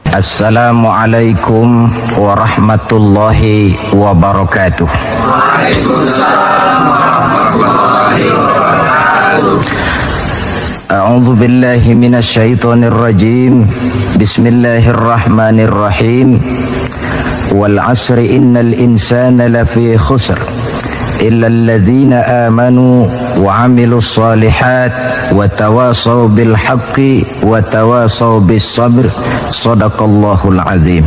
Assalamualaikum warahmatullahi wabarakatuh. Waalaikumsalam warahmatullahi wabarakatuh. A'udzu billahi minasy syaithanir rajim. Bismillahirrahmanirrahim. Wal 'asri innal insana lafi khusr illa alladzina amanu wa 'amilus shalihat wa tawasaw bil haqqi wa tawasaw bis sabr. Shadaqallahul azim.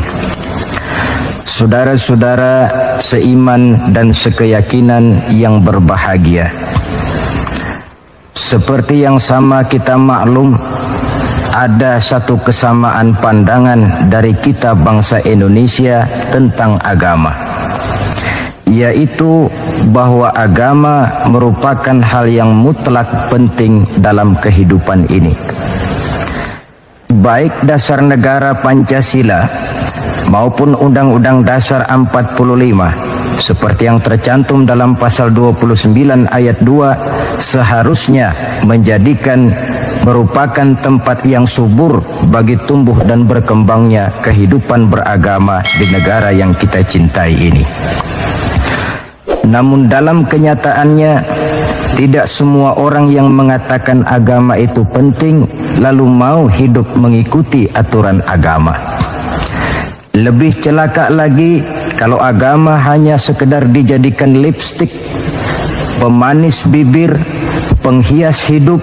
Saudara-saudara seiman dan sekeyakinan yang berbahagia, seperti yang sama kita maklum, ada satu kesamaan pandangan dari kita bangsa Indonesia tentang agama, yaitu bahwa agama merupakan hal yang mutlak penting dalam kehidupan ini. Baik dasar negara Pancasila maupun Undang-Undang Dasar 45 seperti yang tercantum dalam pasal 29 ayat 2 seharusnya menjadikan merupakan tempat yang subur bagi tumbuh dan berkembangnya kehidupan beragama di negara yang kita cintai ini. Namun dalam kenyataannya tidak semua orang yang mengatakan agama itu penting lalu mau hidup mengikuti aturan agama. Lebih celaka lagi kalau agama hanya sekedar dijadikan lipstik, pemanis bibir, penghias hidup.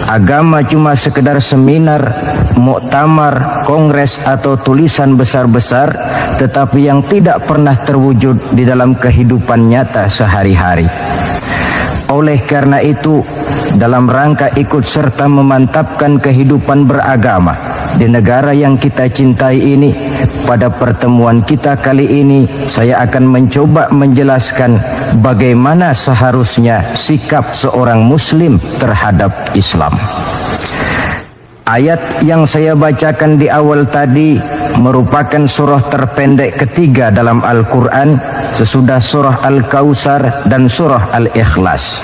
Agama cuma sekedar seminar, muktamar, kongres atau tulisan besar-besar, tetapi yang tidak pernah terwujud di dalam kehidupan nyata sehari-hari. Oleh karena itu, dalam rangka ikut serta memantapkan kehidupan beragama di negara yang kita cintai ini, pada pertemuan kita kali ini saya akan mencoba menjelaskan bagaimana seharusnya sikap seorang muslim terhadap Islam. Ayat yang saya bacakan di awal tadi merupakan surah terpendek ketiga dalam Al-Quran sesudah surah Al-Kautsar dan surah Al-Ikhlas,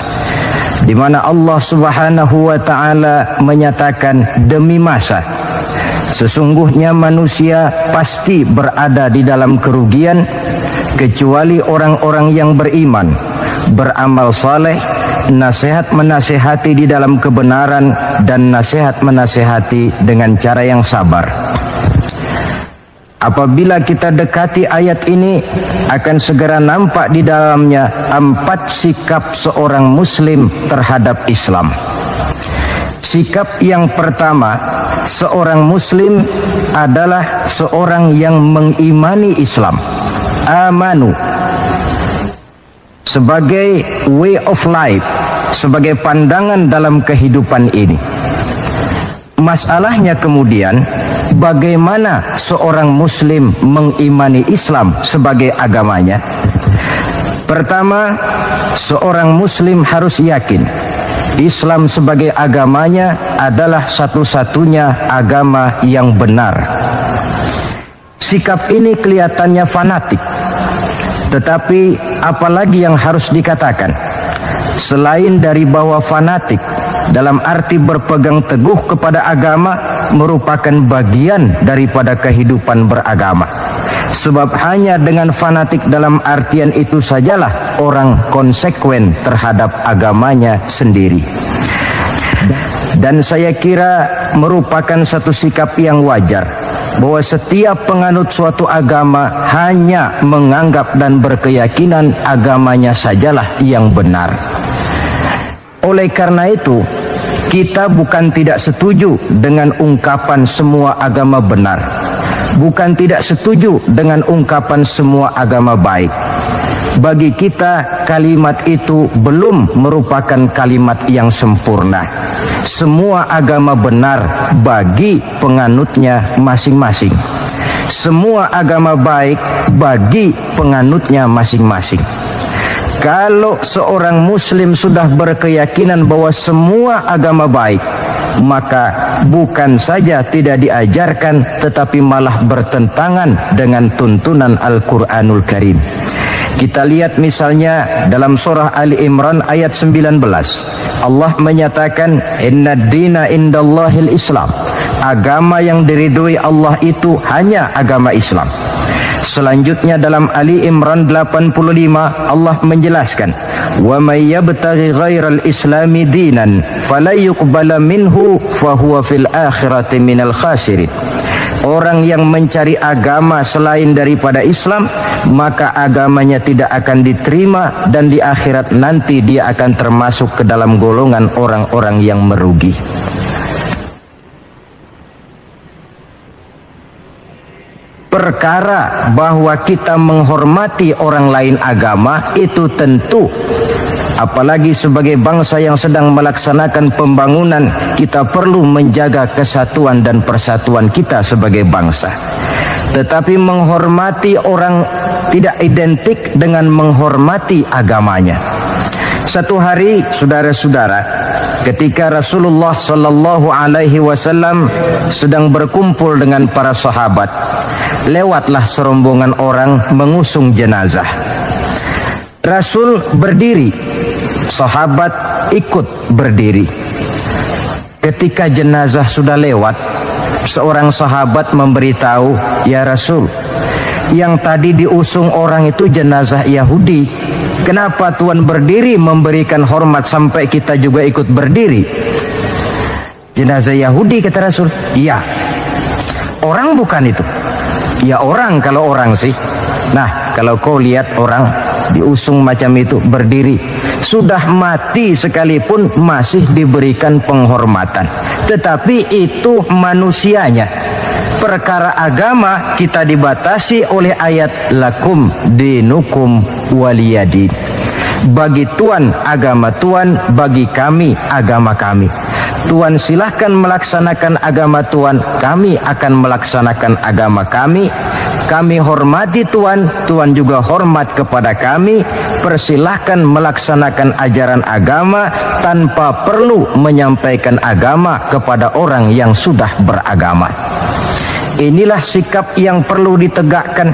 di mana Allah Subhanahu wa Ta'ala menyatakan, demi masa sesungguhnya manusia pasti berada di dalam kerugian kecuali orang-orang yang beriman, beramal saleh, nasihat menasihati di dalam kebenaran, dan nasihat menasihati dengan cara yang sabar. Apabila kita dekati ayat ini, akan segera nampak di dalamnya 4 sikap seorang muslim terhadap Islam. Sikap yang pertama, seorang muslim adalah seorang yang mengimani Islam, amanu, sebagai way of life, sebagai pandangan dalam kehidupan ini. Masalahnya kemudian, bagaimana seorang muslim mengimani Islam sebagai agamanya? Pertama, seorang muslim harus yakin Islam sebagai agamanya adalah satu-satunya agama yang benar. Sikap ini kelihatannya fanatik, tetapi apalagi yang harus dikatakan selain dari bahwa fanatik dalam arti berpegang teguh kepada agama merupakan bagian daripada kehidupan beragama. Sebab hanya dengan fanatik dalam artian itu sajalah orang konsekuen terhadap agamanya sendiri. Dan saya kira merupakan satu sikap yang wajar bahwa setiap penganut suatu agama hanya menganggap dan berkeyakinan agamanya sajalah yang benar. Oleh karena itu, kita bukan tidak setuju dengan ungkapan semua agama benar, bukan tidak setuju dengan ungkapan semua agama baik. Bagi kita, kalimat itu belum merupakan kalimat yang sempurna. Semua agama benar bagi penganutnya masing-masing. Semua agama baik bagi penganutnya masing-masing. Kalau seorang muslim sudah berkeyakinan bahwa semua agama baik, maka bukan saja tidak diajarkan, tetapi malah bertentangan dengan tuntunan Al-Quranul Karim. Kita lihat misalnya dalam surah Ali Imran ayat 19. Allah menyatakan, Inna dina indallahil Islam. agama yang diridhoi Allah itu hanya agama Islam. Selanjutnya dalam Ali Imran 85 Allah menjelaskan, "Wa may yabtaghi ghairal islami dinan fala yuqbala minhu fa huwa fil akhirati minal khasirin." Orang yang mencari agama selain daripada Islam, maka agamanya tidak akan diterima dan di akhirat nanti dia akan termasuk ke dalam golongan orang-orang yang merugi. Perkara bahwa kita menghormati orang lain agama itu tentu, apalagi sebagai bangsa yang sedang melaksanakan pembangunan, kita perlu menjaga kesatuan dan persatuan kita sebagai bangsa. Tetapi menghormati orang tidak identik dengan menghormati agamanya. Satu hari, saudara-saudara, ketika Rasulullah Sallallahu Alaihi Wasallam sedang berkumpul dengan para sahabat, lewatlah serombongan orang mengusung jenazah. Rasul berdiri, sahabat ikut berdiri. Ketika jenazah sudah lewat, seorang sahabat memberitahu, "Ya Rasul, yang tadi diusung orang itu jenazah Yahudi. Kenapa Tuhan berdiri memberikan hormat sampai kita juga ikut berdiri?" "Jenazah Yahudi," kata Rasul. "Iya." "Orang bukan itu?" "Ya orang, kalau orang sih." Nah, kalau kau lihat orang diusung macam itu berdiri, sudah mati sekalipun masih diberikan penghormatan. Tetapi itu manusianya. Perkara agama kita dibatasi oleh ayat lakum dinukum waliyadin. Bagi Tuhan agama Tuhan, bagi kami agama kami. Tuhan silahkan melaksanakan agama Tuhan, kami akan melaksanakan agama kami. Kami hormati Tuhan, Tuhan juga hormat kepada kami. Persilahkan melaksanakan ajaran agama tanpa perlu menyampaikan agama kepada orang yang sudah beragama. Inilah sikap yang perlu ditegakkan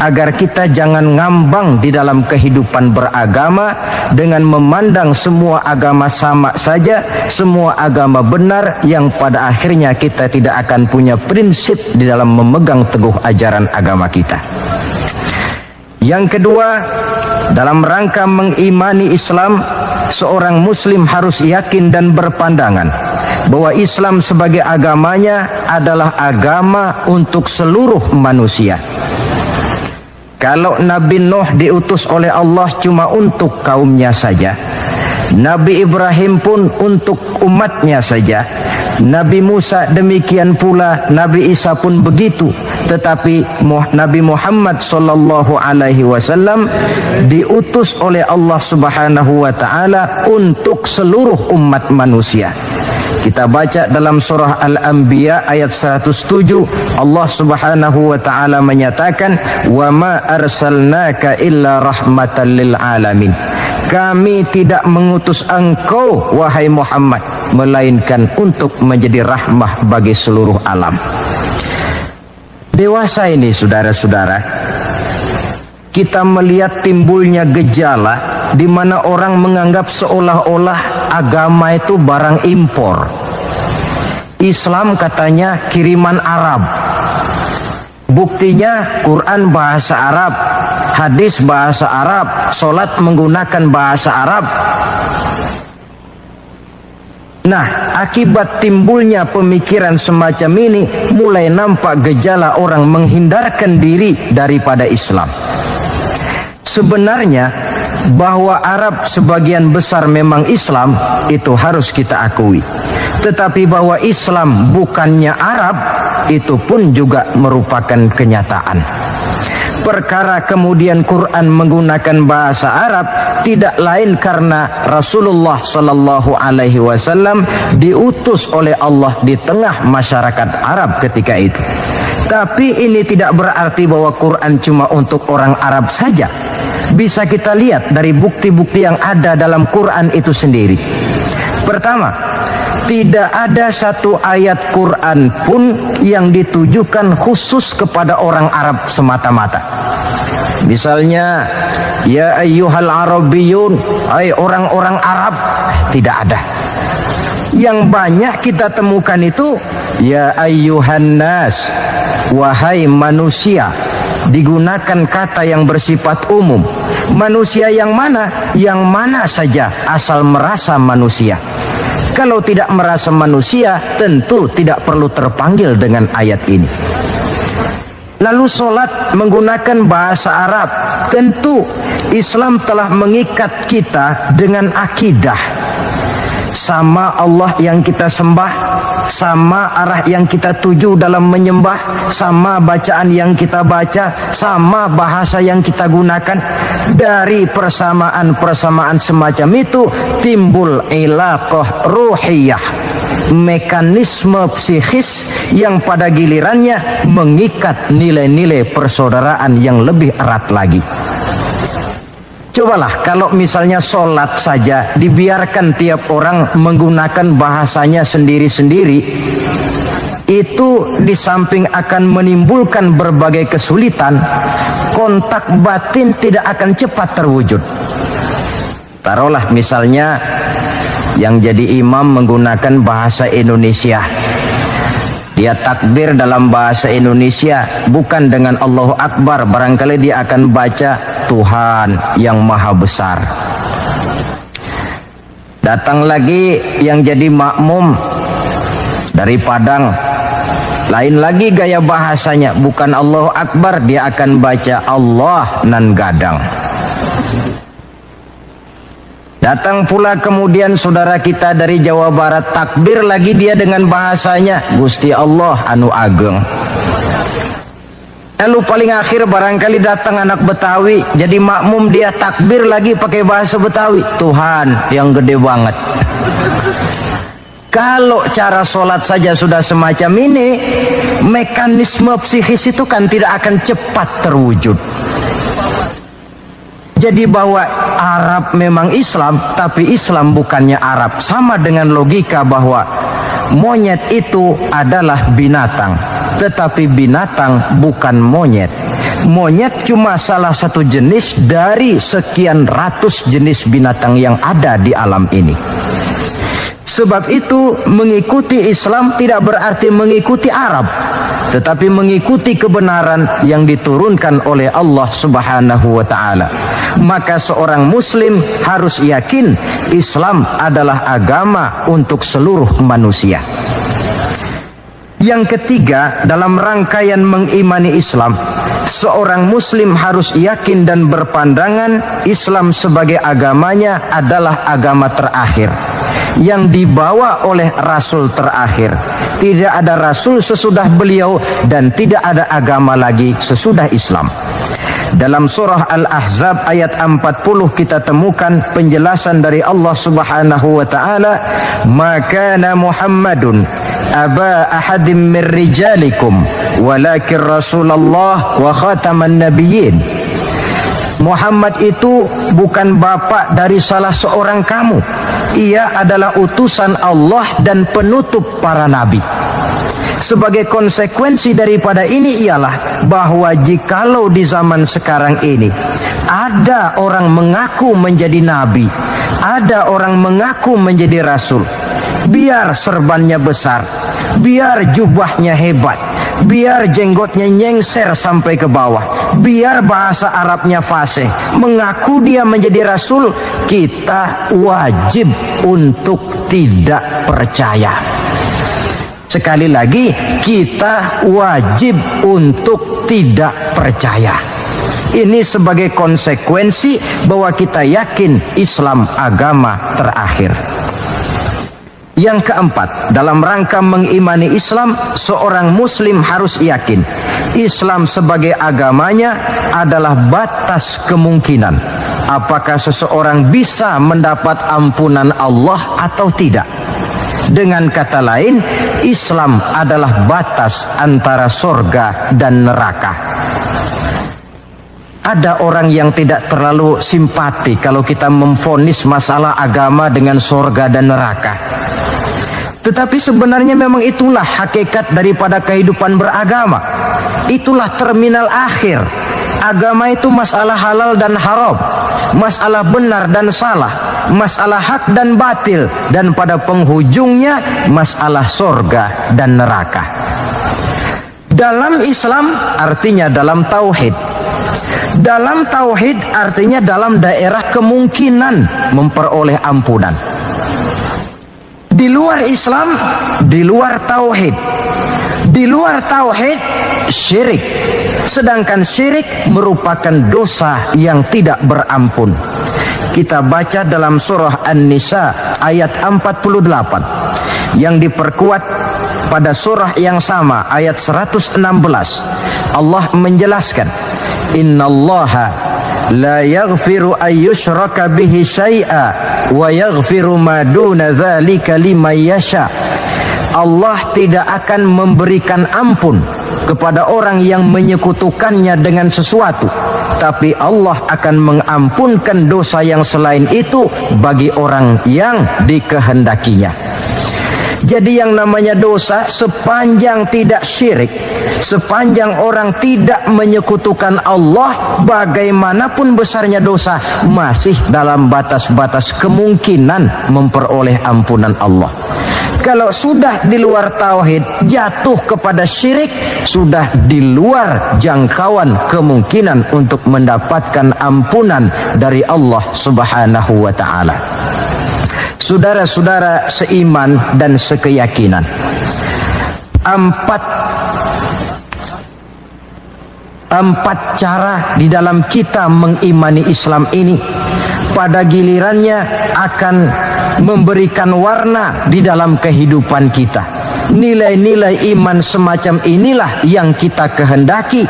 agar kita jangan ngambang di dalam kehidupan beragama dengan memandang semua agama sama saja, semua agama benar, yang pada akhirnya kita tidak akan punya prinsip di dalam memegang teguh ajaran agama kita. Yang kedua, dalam rangka mengimani Islam, seorang muslim harus yakin dan berpandangan bahwa Islam sebagai agamanya adalah agama untuk seluruh manusia. Kalau Nabi Nuh diutus oleh Allah cuma untuk kaumnya saja, Nabi Ibrahim pun untuk umatnya saja, Nabi Musa demikian pula, Nabi Isa pun begitu. Tetapi Nabi Muhammad sallallahu alaihi wasallam diutus oleh Allah Subhanahu wa taala untuk seluruh umat manusia. Kita baca dalam surah Al-Anbiya ayat 107, Allah Subhanahu wa taala menyatakan, "Wa ma arsalnaka illa rahmatan lil alamin." Kami tidak mengutus engkau wahai Muhammad melainkan untuk menjadi rahmah bagi seluruh alam. Dewasa ini saudara-saudara, kita melihat timbulnya gejala di mana orang menganggap seolah-olah agama itu barang impor. Islam katanya kiriman Arab. Buktinya Quran bahasa Arab, hadis bahasa Arab, sholat menggunakan bahasa Arab. Nah, akibat timbulnya pemikiran semacam ini, mulai nampak gejala orang menghindarkan diri daripada Islam. Sebenarnya bahwa Arab sebagian besar memang Islam, itu harus kita akui. Tetapi bahwa Islam bukannya Arab, itu pun juga merupakan kenyataan. Perkara kemudian Quran menggunakan bahasa Arab tidak lain karena Rasulullah Sallallahu Alaihi Wasallam diutus oleh Allah di tengah masyarakat Arab ketika itu. Tapi ini tidak berarti bahwa Quran cuma untuk orang Arab saja. Bisa kita lihat dari bukti-bukti yang ada dalam Quran itu sendiri. Pertama, tidak ada satu ayat Quran pun yang ditujukan khusus kepada orang Arab semata-mata. Misalnya, ya ayyuhal arabiyyun, hai orang-orang Arab, tidak ada. Yang banyak kita temukan itu ya ayyuhan nas, wahai manusia. Digunakan kata yang bersifat umum. Manusia yang mana? Yang mana saja asal merasa manusia. Kalau tidak merasa manusia, tentu tidak perlu terpanggil dengan ayat ini. Lalu sholat menggunakan bahasa Arab. Tentu Islam telah mengikat kita dengan akidah. Sama Allah yang kita sembah, sama arah yang kita tuju dalam menyembah, sama bacaan yang kita baca, sama bahasa yang kita gunakan. Dari persamaan-persamaan semacam itu timbul ilaqah ruhiyah, mekanisme psikis yang pada gilirannya mengikat nilai-nilai persaudaraan yang lebih erat lagi. Cobalah kalau misalnya sholat saja dibiarkan tiap orang menggunakan bahasanya sendiri-sendiri, itu di samping akan menimbulkan berbagai kesulitan, kontak batin tidak akan cepat terwujud. Taruhlah misalnya yang jadi imam menggunakan bahasa Indonesia. Dia takbir dalam bahasa Indonesia bukan dengan Allahu Akbar, barangkali dia akan baca Tuhan yang Maha Besar. Datang lagi yang jadi makmum dari Padang, lain lagi gaya bahasanya, bukan Allahu Akbar, dia akan baca Allah nan gadang. Datang pula kemudian saudara kita dari Jawa Barat, takbir lagi dia dengan bahasanya Gusti Allah anu ageng. Lalu paling akhir barangkali datang anak Betawi, jadi makmum dia takbir lagi pakai bahasa Betawi, Tuhan yang gede banget. Kalau cara sholat saja sudah semacam ini, mekanisme psikis itu kan tidak akan cepat terwujud. Jadi bahwa Arab memang Islam, tapi Islam bukannya Arab. Sama dengan logika bahwa monyet itu adalah binatang, tetapi binatang bukan monyet. Monyet cuma salah satu jenis dari sekian ratus jenis binatang yang ada di alam ini. Sebab itu mengikuti Islam tidak berarti mengikuti Arab, tetapi mengikuti kebenaran yang diturunkan oleh Allah Subhanahu wa ta'ala. Maka seorang muslim harus yakin Islam adalah agama untuk seluruh manusia. Yang ketiga, dalam rangkaian mengimani Islam, seorang muslim harus yakin dan berpandangan Islam sebagai agamanya adalah agama terakhir yang dibawa oleh Rasul terakhir. Tidak ada Rasul sesudah beliau dan tidak ada agama lagi sesudah Islam. Dalam surah Al-Ahzab ayat 40 kita temukan penjelasan dari Allah Subhanahu wa ta'ala, "Maka Muhammadun aba ahadim min rijalikum walakin Rasulullah wa khataman nabiyyin." Muhammad itu bukan bapak dari salah seorang kamu. Ia adalah utusan Allah dan penutup para nabi. Sebagai konsekuensi daripada ini ialah bahwa jikalau di zaman sekarang ini ada orang mengaku menjadi nabi, ada orang mengaku menjadi rasul, biar serbannya besar, biar jubahnya hebat, biar jenggotnya nyengser sampai ke bawah, biar bahasa Arabnya fasih, mengaku dia menjadi rasul, kita wajib untuk tidak percaya. Sekali lagi, kita wajib untuk tidak percaya. Ini sebagai konsekuensi bahwa kita yakin Islam agama terakhir. Yang keempat, dalam rangka mengimani Islam, seorang muslim harus yakin Islam sebagai agamanya adalah batas kemungkinan. Apakah seseorang bisa mendapat ampunan Allah atau tidak? Dengan kata lain, Islam adalah batas antara surga dan neraka. Ada orang yang tidak terlalu simpati kalau kita memvonis masalah agama dengan surga dan neraka. Tetapi sebenarnya memang itulah hakikat daripada kehidupan beragama. Itulah terminal akhir. Agama itu masalah halal dan haram, masalah benar dan salah, masalah hak dan batil, dan pada penghujungnya masalah surga dan neraka. Dalam Islam artinya dalam tauhid. Dalam tauhid artinya dalam daerah kemungkinan memperoleh ampunan. Di luar Islam, di luar tauhid. Di luar tauhid, syirik. Sedangkan syirik merupakan dosa yang tidak berampun. Kita baca dalam surah An-Nisa ayat 48 yang diperkuat pada surah yang sama ayat 116. Allah menjelaskan, innallaha la yaghfiru ayyushraka bihi syai'a wa yaghfiru ma duna dzalika liman yasha. Allah tidak akan memberikan ampun kepada orang yang menyekutukannya dengan sesuatu, tapi Allah akan mengampunkan dosa yang selain itu bagi orang yang dikehendakinya. Jadi yang namanya dosa, sepanjang tidak syirik, sepanjang orang tidak menyekutukan Allah, bagaimanapun besarnya dosa, masih dalam batas-batas kemungkinan memperoleh ampunan Allah. Kalau sudah di luar tauhid, jatuh kepada syirik, sudah di luar jangkauan kemungkinan untuk mendapatkan ampunan dari Allah Subhanahu wa ta'ala. Saudara-saudara seiman dan sekeyakinan, empat cara di dalam kita mengimani Islam ini pada gilirannya akan memberikan warna di dalam kehidupan kita. Nilai-nilai iman semacam inilah yang kita kehendaki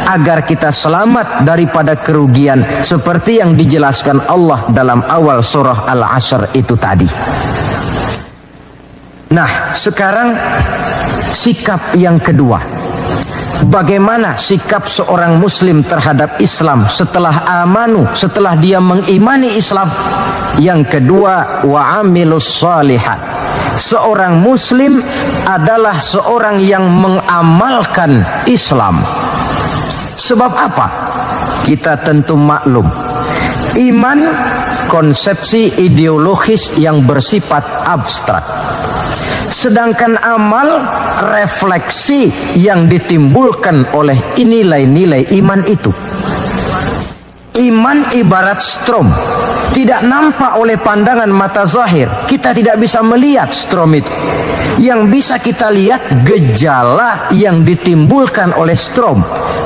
agar kita selamat daripada kerugian seperti yang dijelaskan Allah dalam awal surah Al-Asr itu tadi. Nah, sekarang sikap yang kedua. Bagaimana sikap seorang muslim terhadap Islam setelah amanu, setelah dia mengimani Islam? Yang kedua, wa amilus shalihat. Seorang muslim adalah seorang yang mengamalkan Islam. Sebab apa? Kita tentu maklum, iman konsepsi ideologis yang bersifat abstrak. Sedangkan amal refleksi yang ditimbulkan oleh nilai-nilai iman itu. Iman ibarat strom, tidak nampak oleh pandangan mata zahir. Kita tidak bisa melihat strom itu. Yang bisa kita lihat gejala yang ditimbulkan oleh strom,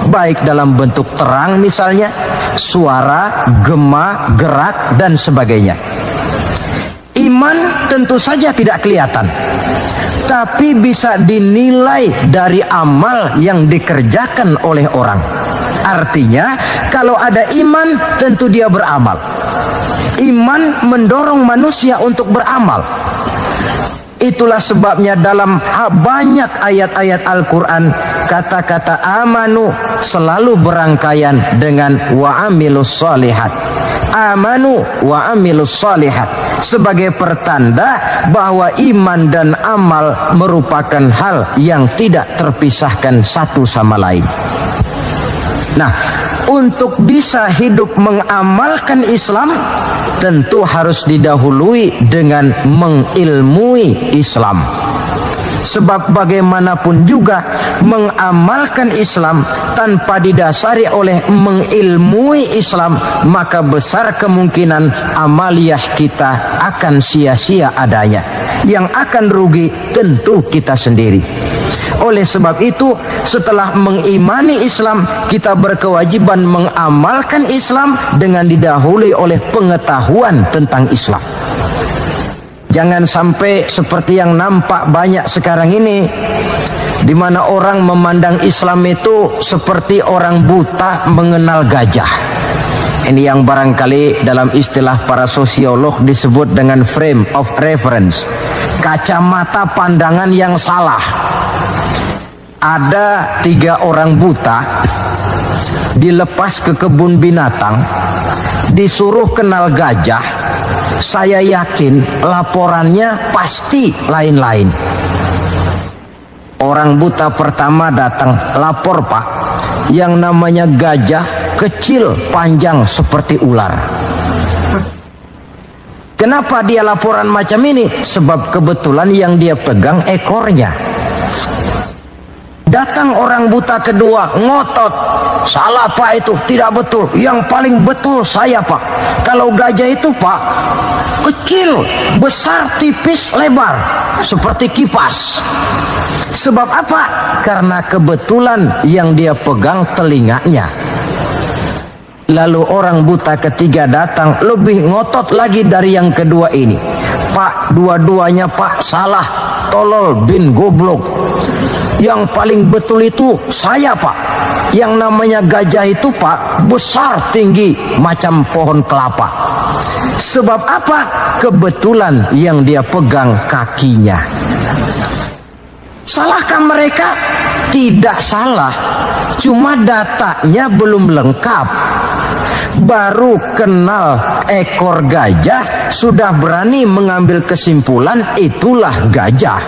baik dalam bentuk terang misalnya, suara, gema, gerak, dan sebagainya. Iman tentu saja tidak kelihatan, tapi bisa dinilai dari amal yang dikerjakan oleh orang. Artinya, kalau ada iman, tentu dia beramal. Iman mendorong manusia untuk beramal. Itulah sebabnya dalam banyak ayat-ayat Al-Quran, kata-kata amanu selalu berangkaian dengan wa amilus shalihat. Amanu wa amilus shalihat, sebagai pertanda bahwa iman dan amal merupakan hal yang tidak terpisahkan satu sama lain. Nah, untuk bisa hidup mengamalkan Islam, tentu harus didahului dengan mengilmui Islam. Sebab bagaimanapun juga mengamalkan Islam tanpa didasari oleh mengilmui Islam, maka besar kemungkinan amaliyah kita akan sia-sia adanya. Yang akan rugi tentu kita sendiri. Oleh sebab itu, setelah mengimani Islam, kita berkewajiban mengamalkan Islam dengan didahului oleh pengetahuan tentang Islam. Jangan sampai seperti yang nampak banyak sekarang ini, di mana orang memandang Islam itu seperti orang buta mengenal gajah. Ini yang barangkali dalam istilah para sosiolog disebut dengan frame of reference, kacamata pandangan yang salah. Ada 3 orang buta dilepas ke kebun binatang, disuruh kenal gajah. Saya yakin laporannya pasti lain-lain. Orang buta pertama datang, lapor Pak, yang namanya gajah kecil, panjang seperti ular. Kenapa dia laporan macam ini? Sebab kebetulan yang dia pegang ekornya. Datang orang buta kedua, ngotot. Salah Pak, itu tidak betul. Yang paling betul saya Pak. Kalau gajah itu Pak, kecil, besar, tipis, lebar, seperti kipas. Sebab apa? Karena kebetulan yang dia pegang telinganya. Lalu orang buta ketiga datang, lebih ngotot lagi dari yang kedua ini. Pak, dua-duanya Pak salah, tolol bin goblok. Yang paling betul itu saya Pak. Yang namanya gajah itu Pak, besar tinggi macam pohon kelapa. Sebab apa? Kebetulan yang dia pegang kakinya. Salahkah mereka? Tidak salah, cuma datanya belum lengkap. Baru kenal ekor gajah sudah berani mengambil kesimpulan itulah gajah.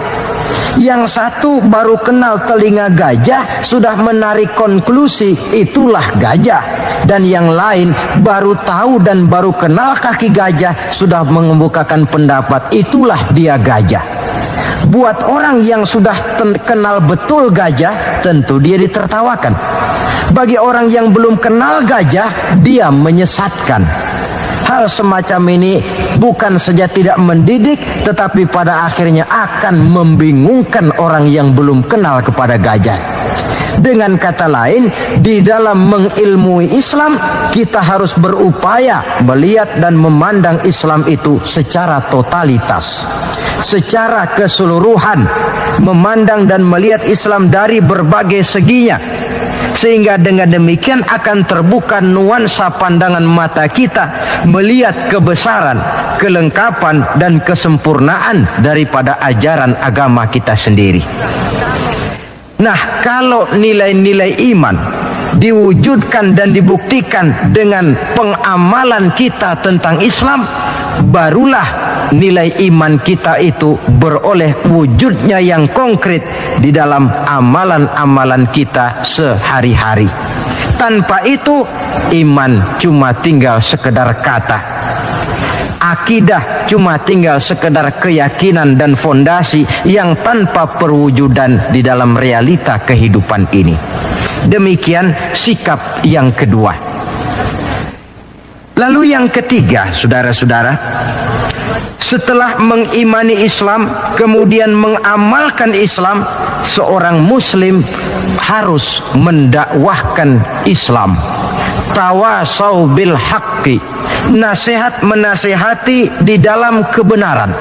Yang satu baru kenal telinga gajah sudah menarik konklusi itulah gajah. Dan yang lain baru tahu dan baru kenal kaki gajah sudah mengemukakan pendapat itulah dia gajah. Buat orang yang sudah kenal betul gajah, tentu dia ditertawakan. Bagi orang yang belum kenal gajah, dia menyesatkan. Hal semacam ini bukan saja tidak mendidik, tetapi pada akhirnya akan membingungkan orang yang belum kenal kepada gajah. Dengan kata lain, di dalam mengilmui Islam, kita harus berupaya melihat dan memandang Islam itu secara totalitas, secara keseluruhan, memandang dan melihat Islam dari berbagai seginya. Sehingga dengan demikian akan terbuka nuansa pandangan mata kita melihat kebesaran, kelengkapan dan kesempurnaan daripada ajaran agama kita sendiri. Nah, kalau nilai-nilai iman diwujudkan dan dibuktikan dengan pengamalan kita tentang Islam, barulah nilai iman kita itu beroleh wujudnya yang konkret di dalam amalan-amalan kita sehari-hari. Tanpa itu, iman cuma tinggal sekedar kata. Akidah cuma tinggal sekedar keyakinan dan fondasi yang tanpa perwujudan di dalam realita kehidupan ini. Demikian sikap yang kedua. Lalu yang ketiga, saudara-saudara, setelah mengimani Islam, kemudian mengamalkan Islam, seorang muslim harus mendakwahkan Islam. Tawasau bil haqqi, nasihat menasihati di dalam kebenaran.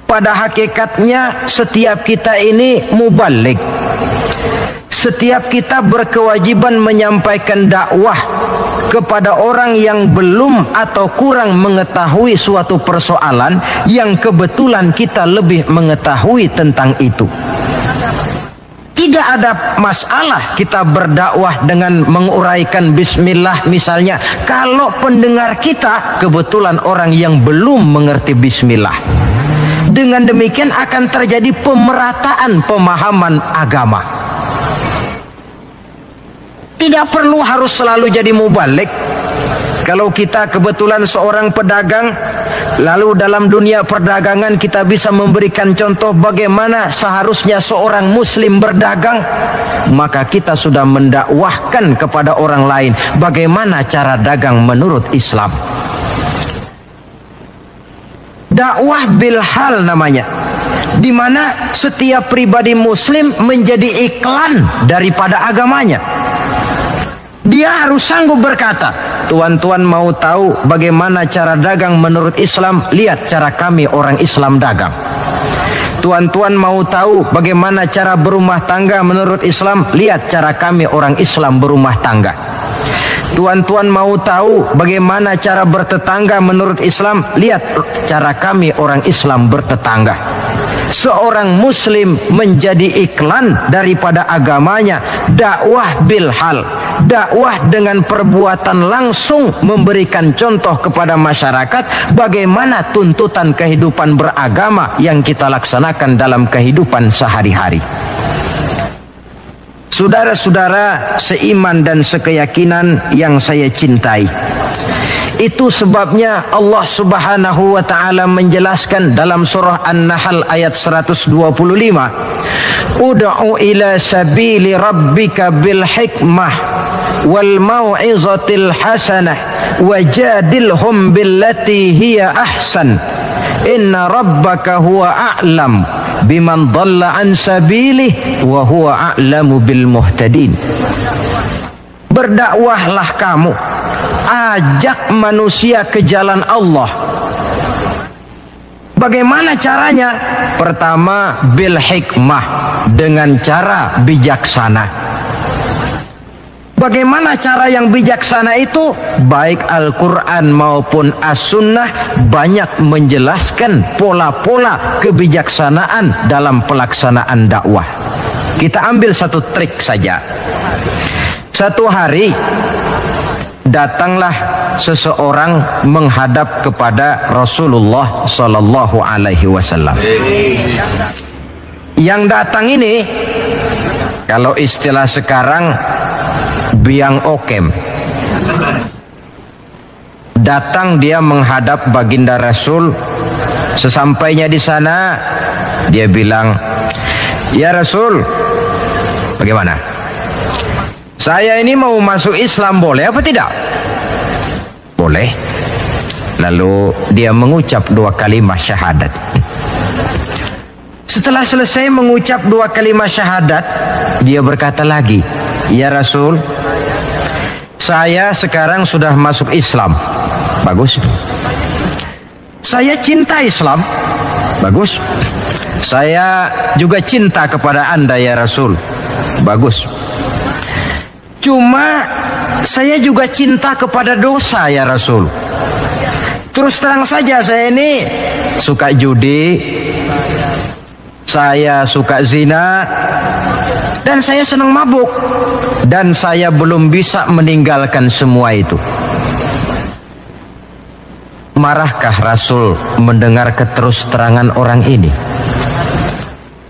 Pada hakikatnya setiap kita ini mubaligh. Setiap kita berkewajiban menyampaikan dakwah kepada orang yang belum atau kurang mengetahui suatu persoalan yang kebetulan kita lebih mengetahui tentang itu. Tidak ada masalah kita berdakwah dengan menguraikan bismillah misalnya, kalau pendengar kita kebetulan orang yang belum mengerti bismillah. Dengan demikian akan terjadi pemerataan pemahaman agama. Tidak perlu harus selalu jadi mubaligh. Kalau kita kebetulan seorang pedagang, lalu dalam dunia perdagangan kita bisa memberikan contoh bagaimana seharusnya seorang muslim berdagang, maka kita sudah mendakwahkan kepada orang lain bagaimana cara dagang menurut Islam. Dakwah bil hal namanya, di mana setiap pribadi muslim menjadi iklan daripada agamanya. Dia harus sanggup berkata, tuan-tuan mau tahu bagaimana cara dagang menurut Islam? Lihat cara kami orang Islam dagang. Tuan-tuan mau tahu bagaimana cara berumah tangga menurut Islam? Lihat cara kami orang Islam berumah tangga. Tuan-tuan mau tahu bagaimana cara bertetangga menurut Islam? Lihat cara kami orang Islam bertetangga. Seorang muslim menjadi iklan daripada agamanya. Dakwah bil hal, dakwah dengan perbuatan langsung, memberikan contoh kepada masyarakat bagaimana tuntutan kehidupan beragama yang kita laksanakan dalam kehidupan sehari-hari. Saudara-saudara seiman dan sekeyakinan yang saya cintai, itu sebabnya Allah Subhanahu wa taala menjelaskan dalam surah An-Nahl ayat 125, Ud'u ila sabili rabbika bil hikmah wal mau'izatil hasanah wajadilhum billati hiya ahsan inna rabbaka huwa a'lam biman dhalla an sabilih wa huwa a'lamu bil muhtadin. Berdakwahlah kamu, ajak manusia ke jalan Allah. Bagaimana caranya? Pertama, bil hikmah, dengan cara bijaksana. Bagaimana cara yang bijaksana itu? Baik Al-Quran maupun As-Sunnah banyak menjelaskan pola-pola kebijaksanaan dalam pelaksanaan dakwah. Kita ambil satu trik saja. Satu hari datanglah seseorang menghadap kepada Rasulullah Sallallahu Alaihi Wasallam. Yang datang ini, kalau istilah sekarang, biang okem. Datang dia menghadap baginda Rasul. Sesampainya di sana, dia bilang, "Ya Rasul, bagaimana? Saya ini mau masuk Islam, boleh apa tidak?" Boleh. Lalu dia mengucap 2 kalimat syahadat. Setelah selesai mengucap 2 kalimat syahadat, dia berkata lagi, "Ya Rasul, saya sekarang sudah masuk Islam." Bagus. "Saya cinta Islam." Bagus. "Saya juga cinta kepada Anda ya Rasul." Bagus. "Cuma saya juga cinta kepada dosa ya Rasul. Terus terang saja, saya ini suka judi, saya suka zina, dan saya senang mabuk, dan saya belum bisa meninggalkan semua itu." Marahkah Rasul mendengar keterus-terangan orang ini?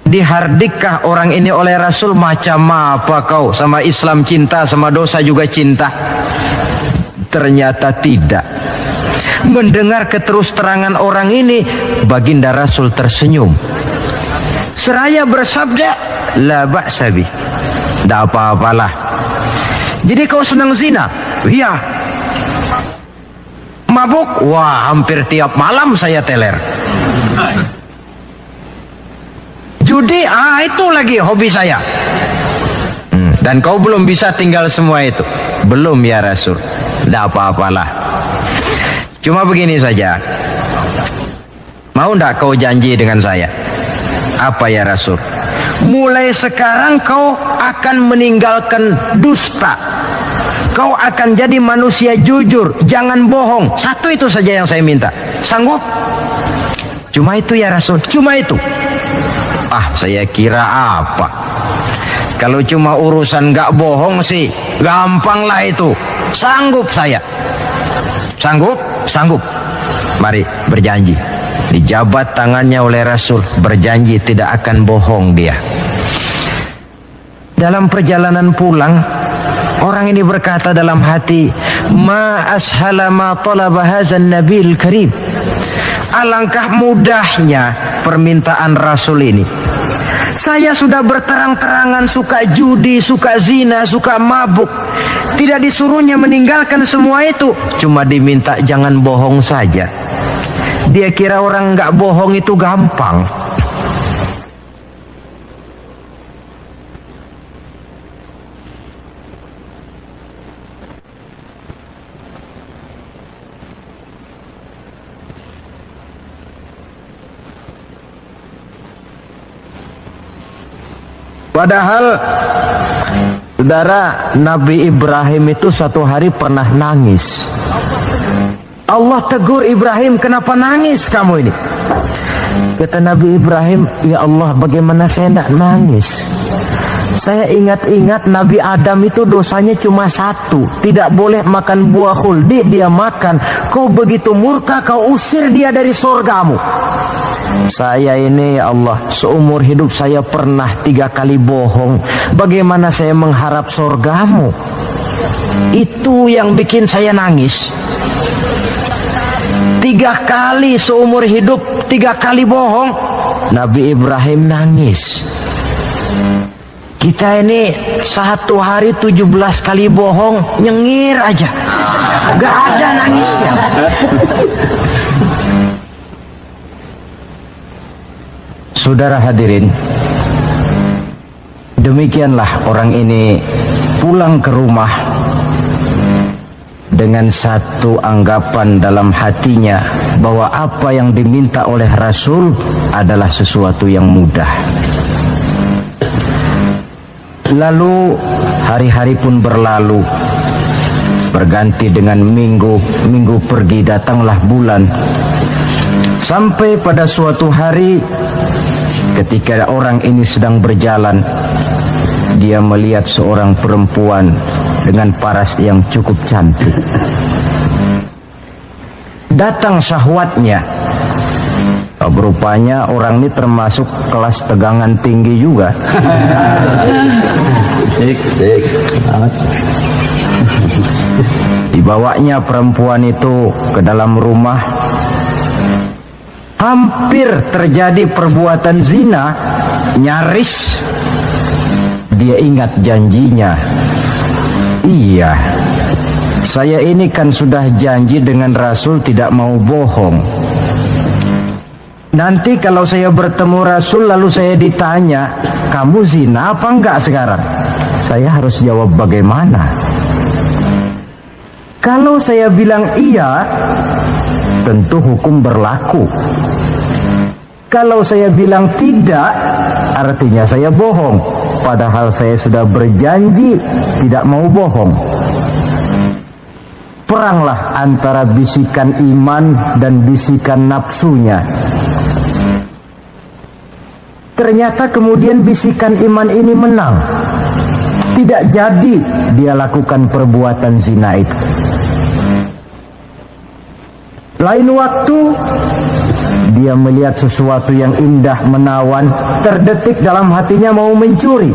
Dihardikkah orang ini oleh Rasul? "Macam apa kau, sama Islam cinta, sama dosa juga cinta?" Ternyata tidak. Mendengar keterus-terangan orang ini, baginda Rasul tersenyum. Seraya bersabda, "La ba'sa bih." Tidak apa-apalah. "Jadi kau senang zina?" "Iya." "Mabuk?" "Wah, hampir tiap malam saya teler." "Judi?" Itu lagi hobi saya." "Dan kau belum bisa tinggal semua itu?" "Belum ya Rasul." "Tidak apa-apalah. Cuma begini saja. Mau tidak kau janji dengan saya?" "Apa ya Rasul?" "Mulai sekarang kau akan meninggalkan dusta. Kau akan jadi manusia jujur, jangan bohong. Satu itu saja yang saya minta. Sanggup?" "Cuma itu ya Rasul." "Cuma itu?" Saya kira apa? Kalau cuma urusan gak bohong sih, gampang lah itu. Sanggup saya." "Sanggup?" "Sanggup." "Mari berjanji." Dijabat tangannya oleh Rasul, berjanji tidak akan bohong dia. Dalam perjalanan pulang, orang ini berkata dalam hati, "Ma ashala ma talaba hadzan nabil karim." Alangkah mudahnya permintaan Rasul ini. Saya sudah berterang-terangan suka judi, suka zina, suka mabuk. Tidak disuruhnya meninggalkan semua itu, cuma diminta jangan bohong saja. Dia kira orang nggak bohong itu gampang. Padahal, saudara, Nabi Ibrahim itu satu hari pernah nangis. Allah tegur Ibrahim, "Kenapa nangis kamu ini?" Kata Nabi Ibrahim, "Ya Allah, bagaimana saya tidak nangis? Saya ingat-ingat Nabi Adam itu dosanya cuma satu, tidak boleh makan buah khuldi, dia makan. Kau begitu murka, kau usir dia dari surgamu. Saya ini ya Allah, seumur hidup saya pernah 3 kali bohong. Bagaimana saya mengharap surgamu? Itu yang bikin saya nangis. 3 kali seumur hidup, 3 kali bohong. Nabi Ibrahim nangis. Kita ini 1 hari 17 kali bohong, nyengir aja, gak ada nangisnya. Saudara hadirin, demikianlah orang ini pulang ke rumah dengan satu anggapan dalam hatinya bahwa apa yang diminta oleh Rasul adalah sesuatu yang mudah. Lalu hari-hari pun berlalu, berganti dengan minggu, minggu pergi, datanglah bulan. Sampai pada suatu hari ketika orang ini sedang berjalan, dia melihat seorang perempuan dengan paras yang cukup cantik. Datang syahwatnya. Rupanya orang ini termasuk kelas tegangan tinggi juga. Dibawanya perempuan itu ke dalam rumah. Hampir terjadi perbuatan zina. Nyaris dia ingat janjinya. Iya, saya ini kan sudah janji dengan Rasul tidak mau bohong. Nanti kalau saya bertemu Rasul lalu saya ditanya, kamu zina apa enggak sekarang? Saya harus jawab bagaimana? Kalau saya bilang iya, tentu hukum berlaku. Kalau saya bilang tidak, artinya saya bohong. Padahal saya sudah berjanji tidak mau bohong. Peranglah antara bisikan iman dan bisikan nafsunya. Ternyata kemudian bisikan iman ini menang. Tidak jadi dia lakukan perbuatan zina itu. Lain waktu dia melihat sesuatu yang indah menawan, terdetik dalam hatinya mau mencuri.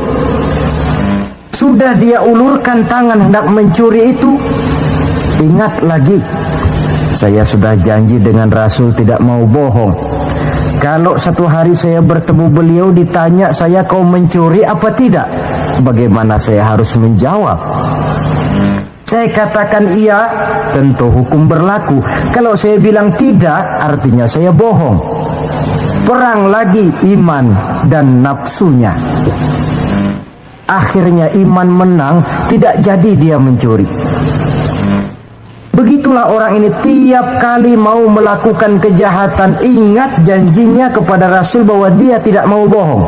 Sudah dia ulurkan tangan hendak mencuri itu, ingat lagi, saya sudah janji dengan Rasul tidak mau bohong. Kalau satu hari saya bertemu beliau ditanya saya, kau mencuri apa tidak? Bagaimana saya harus menjawab? Saya katakan iya, tentu hukum berlaku. Kalau saya bilang tidak, artinya saya bohong. Perang lagi iman dan nafsunya. Akhirnya iman menang, tidak jadi dia mencuri. Begitulah orang ini tiap kali mau melakukan kejahatan, ingat janjinya kepada Rasul bahwa dia tidak mau bohong.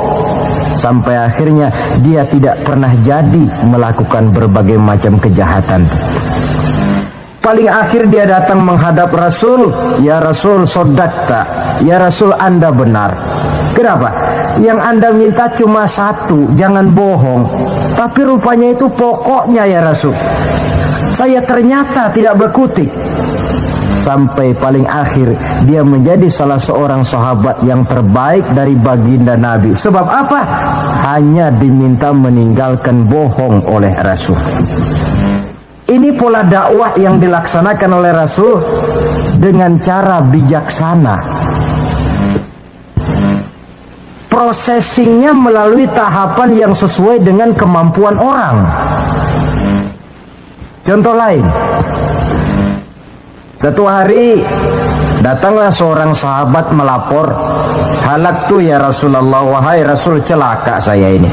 Sampai akhirnya dia tidak pernah jadi melakukan berbagai macam kejahatan. Paling akhir dia datang menghadap Rasul, ya Rasul sodakta, ya Rasul Anda benar. Kenapa? Yang Anda minta cuma satu, jangan bohong. Tapi rupanya itu pokoknya ya Rasul. Saya ternyata tidak berkutik. Sampai paling akhir dia menjadi salah seorang sahabat yang terbaik dari baginda Nabi. Sebab apa? Hanya diminta meninggalkan bohong oleh Rasul. Ini pola dakwah yang dilaksanakan oleh Rasul dengan cara bijaksana. Prosesingnya melalui tahapan yang sesuai dengan kemampuan orang. Contoh lain, satu hari datanglah seorang sahabat melapor, halaktu ya Rasulullah, wahai Rasul celaka saya ini.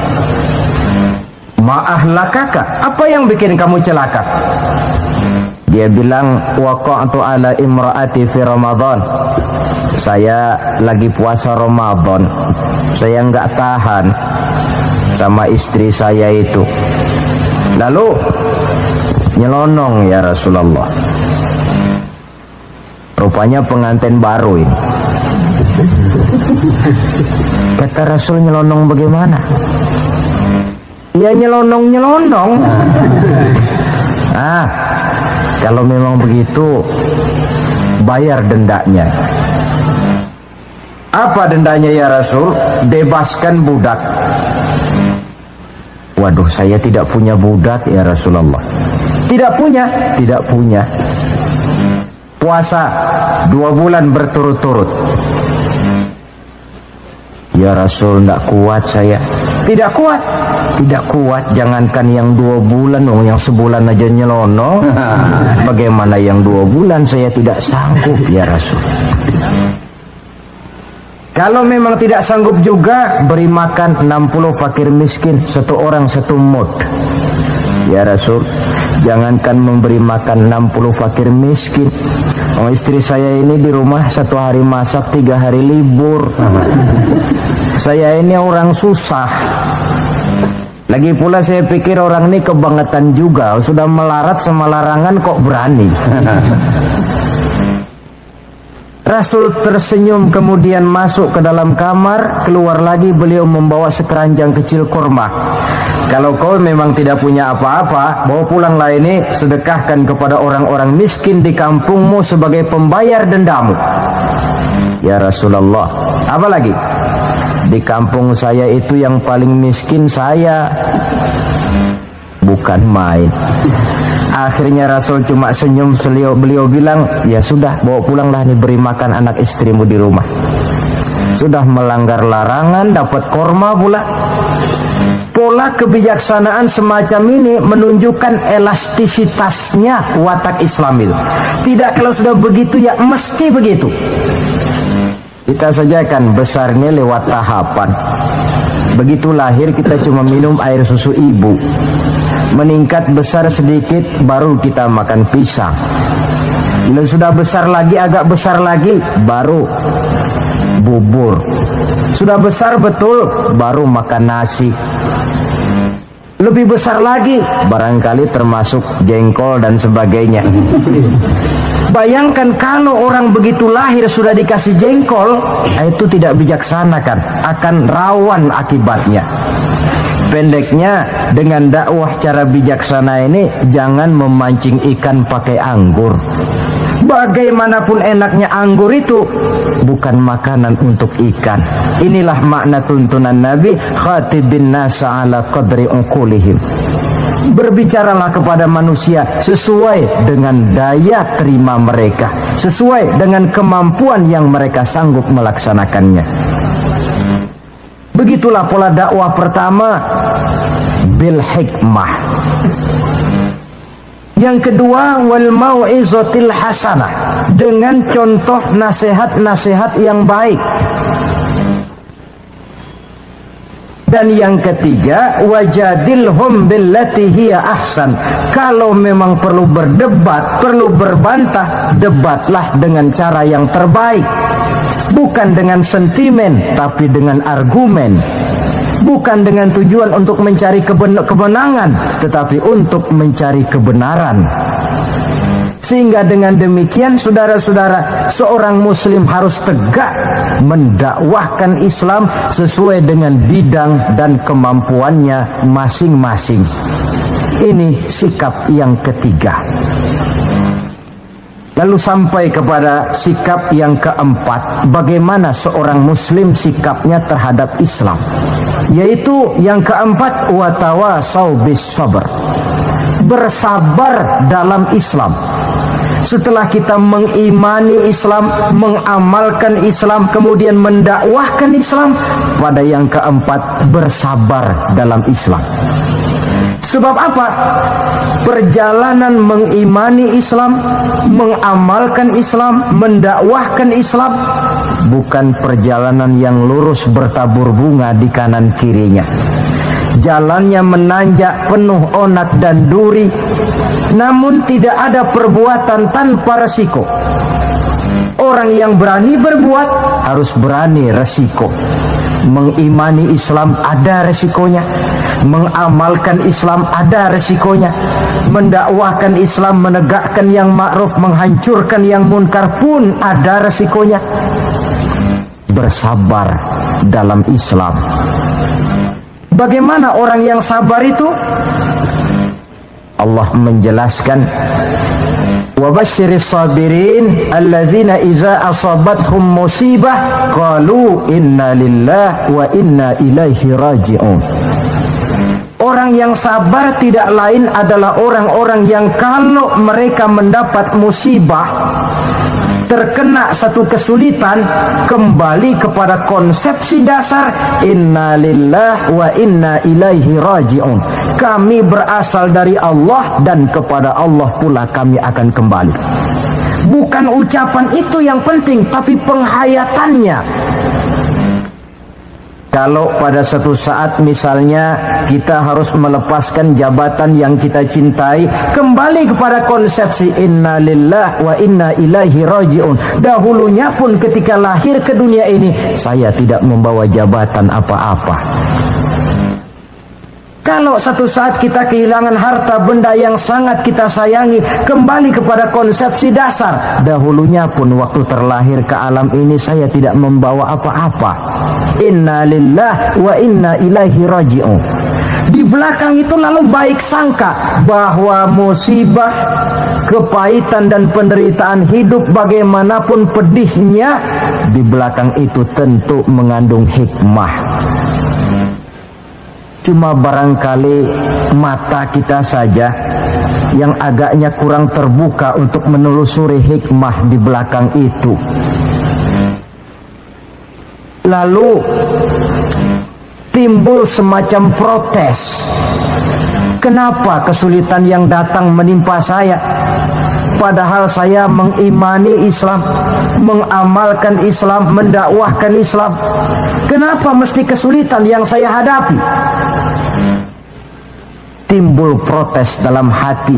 Ma'ahlakaka, apa yang bikin kamu celaka? Dia bilang, waqa'tu ala imra'ati fi Ramadan. Saya lagi puasa Ramadan, saya nggak tahan sama istri saya itu. Lalu nyelonong ya Rasulullah. Rupanya pengantin baru ini. Kata Rasul, nyelonong bagaimana? Ya nyelonong-nyelonong. Kalau memang begitu, bayar dendanya. Apa dendanya ya Rasul? Bebaskan budak. Waduh, saya tidak punya budak ya Rasulullah. Tidak punya? Tidak punya. Puasa 2 bulan berturut-turut. Ya Rasul, tidak kuat saya. Tidak kuat? Tidak kuat. Jangankan yang 2 bulan, yang sebulan aja nyelonong. Bagaimana yang 2 bulan? Saya tidak sanggup ya Rasul. Kalau memang tidak sanggup juga, beri makan 60 fakir miskin, 1 orang 1 mud. Ya Rasul, jangankan memberi makan 60 fakir miskin. Istri saya ini di rumah 1 hari masak, 3 hari libur. Saya ini orang susah. Lagi pula saya pikir orang ini kebangetan juga. Sudah melarat sama larangan kok berani. Rasul tersenyum kemudian masuk ke dalam kamar. Keluar lagi beliau membawa sekeranjang kecil kurma. Kalau kau memang tidak punya apa-apa, bawa pulanglah ini, sedekahkan kepada orang-orang miskin di kampungmu sebagai pembayar dendamu. Ya Rasulullah, apa lagi? Di kampung saya itu yang paling miskin saya. Bukan main. Akhirnya Rasul cuma senyum, beliau bilang, ya sudah, bawa pulanglah nih, beri makan anak istrimu di rumah. Sudah melanggar larangan, dapat korma pula. Pola kebijaksanaan semacam ini menunjukkan elastisitasnya watak Islam itu. Tidak kalau sudah begitu ya mesti begitu. Kita saja kan besarnya lewat tahapan. Begitu lahir kita cuma minum air susu ibu. Meningkat besar sedikit baru kita makan pisang. Bila sudah besar lagi, agak besar lagi, baru bubur. Sudah besar betul, baru makan nasi. Lebih besar lagi, barangkali termasuk jengkol dan sebagainya. Bayangkan kalau orang begitu lahir sudah dikasih jengkol, itu tidak bijaksana kan, akan rawan akibatnya. Pendeknya, dengan dakwah cara bijaksana ini, jangan memancing ikan pakai anggur. Bagaimanapun enaknya anggur itu, bukan makanan untuk ikan. Inilah makna tuntunan Nabi, khatibin nasa ala qadri uqulihim. Berbicaralah kepada manusia sesuai dengan daya terima mereka, sesuai dengan kemampuan yang mereka sanggup melaksanakannya. Begitulah pola dakwah pertama, bil hikmah. Yang kedua, wal mau'izatil hasanah, dengan contoh nasihat-nasihat yang baik. Dan yang ketiga, wajadilhum billati hiya ahsan. Kalau memang perlu berdebat, perlu berbantah, debatlah dengan cara yang terbaik. Bukan dengan sentimen, tapi dengan argumen. Bukan dengan tujuan untuk mencari kemenangan, tetapi untuk mencari kebenaran. Sehingga dengan demikian, saudara-saudara, seorang muslim harus tegak mendakwahkan Islam sesuai dengan bidang dan kemampuannya masing-masing. Ini sikap yang ketiga. Lalu sampai kepada sikap yang keempat, bagaimana seorang muslim sikapnya terhadap Islam. Yaitu yang keempat, watawasau bis sabr, bersabar dalam Islam. Setelah kita mengimani Islam, mengamalkan Islam, kemudian mendakwahkan Islam, pada yang keempat, bersabar dalam Islam. Sebab apa? Perjalanan mengimani Islam, mengamalkan Islam, mendakwahkan Islam, bukan perjalanan yang lurus bertabur bunga di kanan kirinya. Jalannya menanjak, penuh onak dan duri. Namun tidak ada perbuatan tanpa resiko. Orang yang berani berbuat harus berani resiko. Mengimani Islam ada resikonya, mengamalkan Islam ada resikonya, mendakwahkan Islam, menegakkan yang ma'ruf, menghancurkan yang munkar pun ada resikonya. Bersabar dalam Islam. Bagaimana orang yang sabar itu? Allah menjelaskan, wabasyiris sabirin allazina iza asabathum musibah qalu inna lillahi wa inna ilaihi raji'un. Orang yang sabar tidak lain adalah orang-orang yang kalau mereka mendapat musibah, terkena satu kesulitan, kembali kepada konsepsi dasar inna lillahi wa inna ilaihi raji'un. Kami berasal dari Allah dan kepada Allah pula kami akan kembali. Bukan ucapan itu yang penting, tapi penghayatannya. Kalau pada suatu saat misalnya kita harus melepaskan jabatan yang kita cintai, kembali kepada konsepsi inna lillahi wa inna ilaihi raji'un. Dahulunya pun ketika lahir ke dunia ini, saya tidak membawa jabatan apa-apa. Kalau satu saat kita kehilangan harta benda yang sangat kita sayangi, kembali kepada konsepsi dasar. Dahulunya pun waktu terlahir ke alam ini saya tidak membawa apa-apa. Inna lillahi wa inna ilaihi raji'un. Di belakang itu lalu baik sangka bahwa musibah, kepahitan dan penderitaan hidup bagaimanapun pedihnya, di belakang itu tentu mengandung hikmah. Cuma barangkali mata kita saja yang agaknya kurang terbuka untuk menelusuri hikmah di belakang itu. Lalu timbul semacam protes. Kenapa kesulitan yang datang menimpa saya? Padahal saya mengimani Islam, mengamalkan Islam, mendakwahkan Islam. Kenapa mesti kesulitan yang saya hadapi? Timbul protes dalam hati.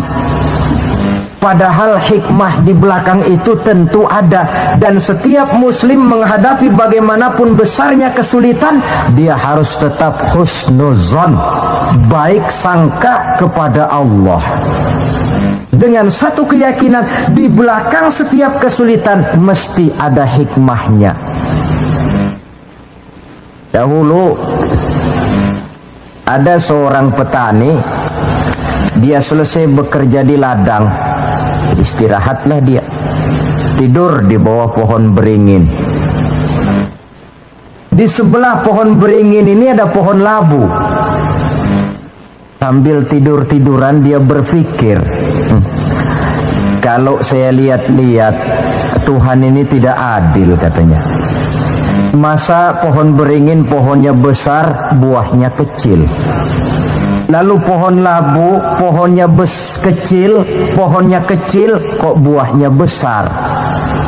Padahal hikmah di belakang itu tentu ada. Dan setiap muslim menghadapi bagaimanapun besarnya kesulitan, dia harus tetap husnuzon, baik sangka kepada Allah, dengan satu keyakinan di belakang setiap kesulitan mesti ada hikmahnya. Dahulu ada seorang petani, dia selesai bekerja di ladang, istirahatlah dia, tidur di bawah pohon beringin. Di sebelah pohon beringin ini ada pohon labu. Sambil tidur-tiduran dia berpikir, kalau saya lihat-lihat Tuhan ini tidak adil, katanya. Masa pohon beringin pohonnya besar, buahnya kecil. Lalu pohon labu pohonnya kecil, pohonnya kecil, kok buahnya besar.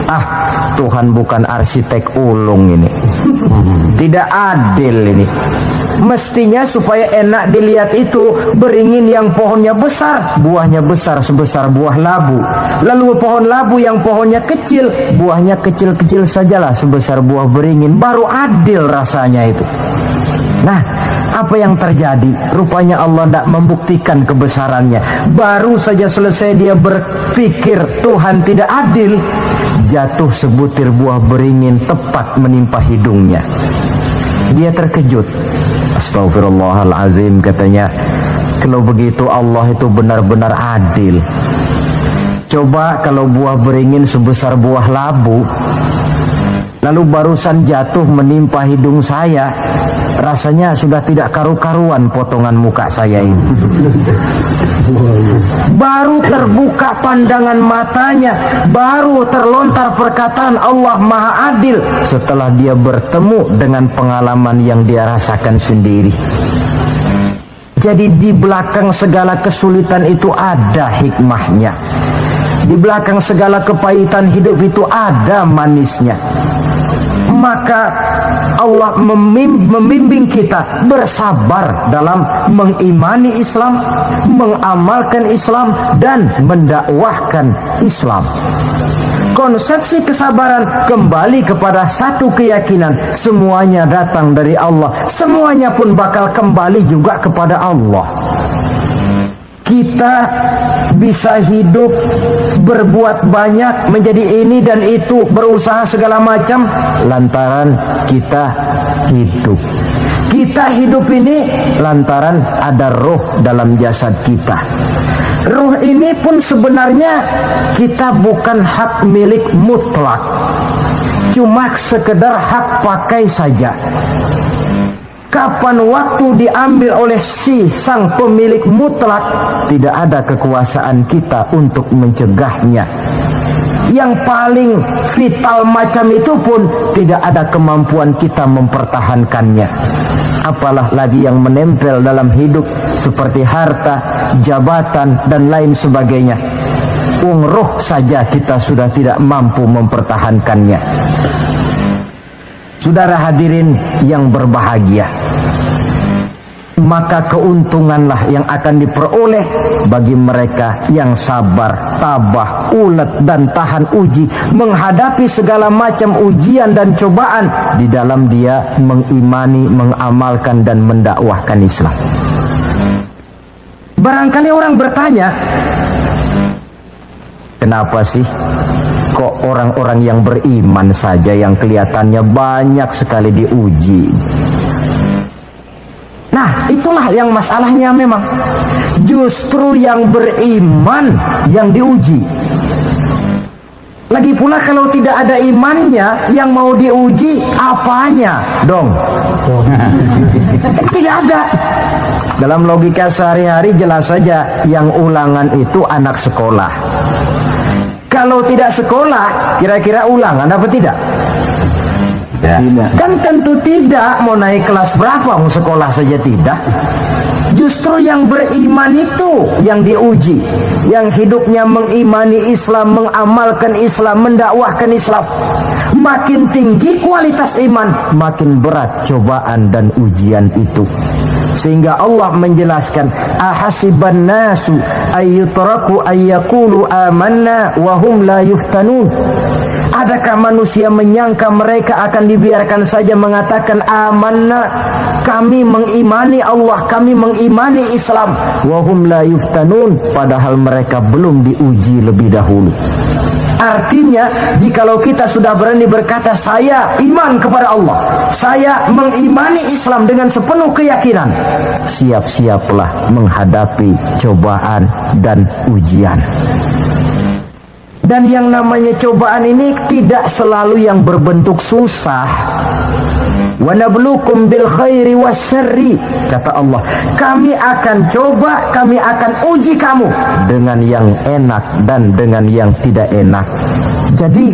Ah, Tuhan bukan arsitek ulung ini. Tidak adil ini. Mestinya supaya enak dilihat itu beringin yang pohonnya besar, buahnya besar sebesar buah labu. Lalu pohon labu yang pohonnya kecil, buahnya kecil-kecil sajalah sebesar buah beringin. Baru adil rasanya itu. Nah, apa yang terjadi? Rupanya Allah tidak membuktikan kebesarannya. Baru saja selesai dia berpikir Tuhan tidak adil, jatuh sebutir buah beringin tepat menimpa hidungnya. Dia terkejut. Astagfirullahalazim, katanya. Kalau begitu Allah itu benar-benar adil. Coba kalau buah beringin sebesar buah labu, lalu barusan jatuh menimpa hidung saya, rasanya sudah tidak karu-karuan potongan muka saya ini. Baru terbuka pandangan matanya, baru terlontar perkataan Allah Maha Adil setelah dia bertemu dengan pengalaman yang dia rasakan sendiri. Jadi di belakang segala kesulitan itu ada hikmahnya. Di belakang segala kepahitan hidup itu ada manisnya. Maka Allah membimbing kita bersabar dalam mengimani Islam, mengamalkan Islam, dan mendakwahkan Islam. Konsepsi kesabaran kembali kepada satu keyakinan, semuanya datang dari Allah, semuanya pun bakal kembali juga kepada Allah. Kita bisa hidup, berbuat banyak, menjadi ini dan itu, berusaha segala macam lantaran kita hidup. Kita hidup ini lantaran ada roh dalam jasad kita. Roh ini pun sebenarnya kita bukan hak milik mutlak, cuma sekedar hak pakai saja. Kapan waktu diambil oleh si sang pemilik mutlak, tidak ada kekuasaan kita untuk mencegahnya. Yang paling vital macam itu pun tidak ada kemampuan kita mempertahankannya. Apalah lagi yang menempel dalam hidup seperti harta, jabatan, dan lain sebagainya. Roh saja kita sudah tidak mampu mempertahankannya. Saudara hadirin yang berbahagia, maka keuntunganlah yang akan diperoleh bagi mereka yang sabar, tabah, ulet, dan tahan uji menghadapi segala macam ujian dan cobaan di dalam dia mengimani, mengamalkan, dan mendakwahkan Islam. Barangkali orang bertanya, kenapa sih kok orang-orang yang beriman saja yang kelihatannya banyak sekali diuji? Nah, itulah yang masalahnya memang. Justru yang beriman yang diuji. Lagi pula kalau tidak ada imannya, yang mau diuji apanya dong? Tidak ada. Dalam logika sehari-hari jelas saja yang ulangan itu anak sekolah. Kalau tidak sekolah, kira-kira ulangan apa tidak? Ya. Kan tentu tidak. Mau naik kelas berapa, mau sekolah saja tidak. Justru yang beriman itu yang diuji, yang hidupnya mengimani Islam, mengamalkan Islam, mendakwahkan Islam. Makin tinggi kualitas iman, makin berat cobaan dan ujian itu. Sehingga Allah menjelaskan, ahasiban nasu ayyutraku ayyakulu amanna wa hum la yuftanun. Adakah manusia menyangka mereka akan dibiarkan saja mengatakan amanna, kami mengimani Allah, kami mengimani Islam, wa hum la yuftanun, padahal mereka belum diuji lebih dahulu. Artinya, jikalau kita sudah berani berkata saya iman kepada Allah, saya mengimani Islam dengan sepenuh keyakinan, siap-siaplah menghadapi cobaan dan ujian. Dan yang namanya cobaan ini tidak selalu yang berbentuk susah. Wa nabluukum bil khairi wasyarri, kata Allah, kami akan coba, kami akan uji kamu dengan yang enak dan dengan yang tidak enak. Jadi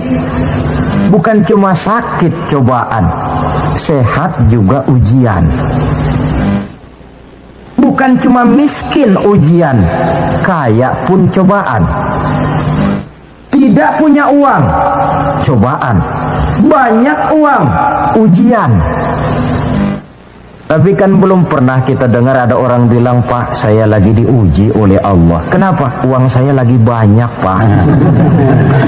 bukan cuma sakit cobaan, sehat juga ujian. Bukan cuma miskin ujian, kaya pun cobaan. Tidak punya uang, cobaan. Banyak uang, ujian. Tapi kan belum pernah kita dengar ada orang bilang, Pak, saya lagi diuji oleh Allah. Kenapa? Uang saya lagi banyak, Pak.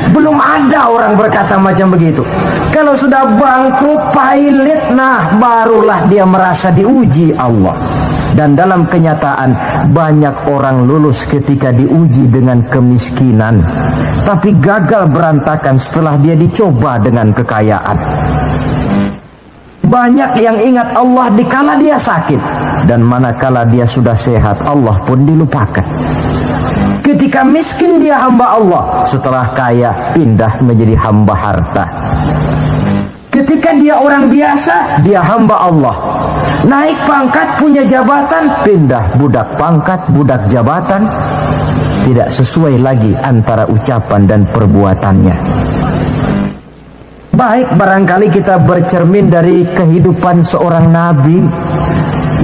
Belum ada orang berkata macam begitu. Kalau sudah bangkrut, pailit, nah barulah dia merasa diuji Allah. Dan dalam kenyataan banyak orang lulus ketika diuji dengan kemiskinan, tapi gagal berantakan setelah dia dicoba dengan kekayaan. Banyak yang ingat Allah dikala dia sakit, dan manakala dia sudah sehat, Allah pun dilupakan. Ketika miskin dia hamba Allah, setelah kaya pindah menjadi hamba harta. Ketika dia orang biasa, dia hamba Allah. Naik pangkat, punya jabatan, pindah budak pangkat, budak jabatan. Tidak sesuai lagi antara ucapan dan perbuatannya. Baik, barangkali kita bercermin dari kehidupan seorang nabi,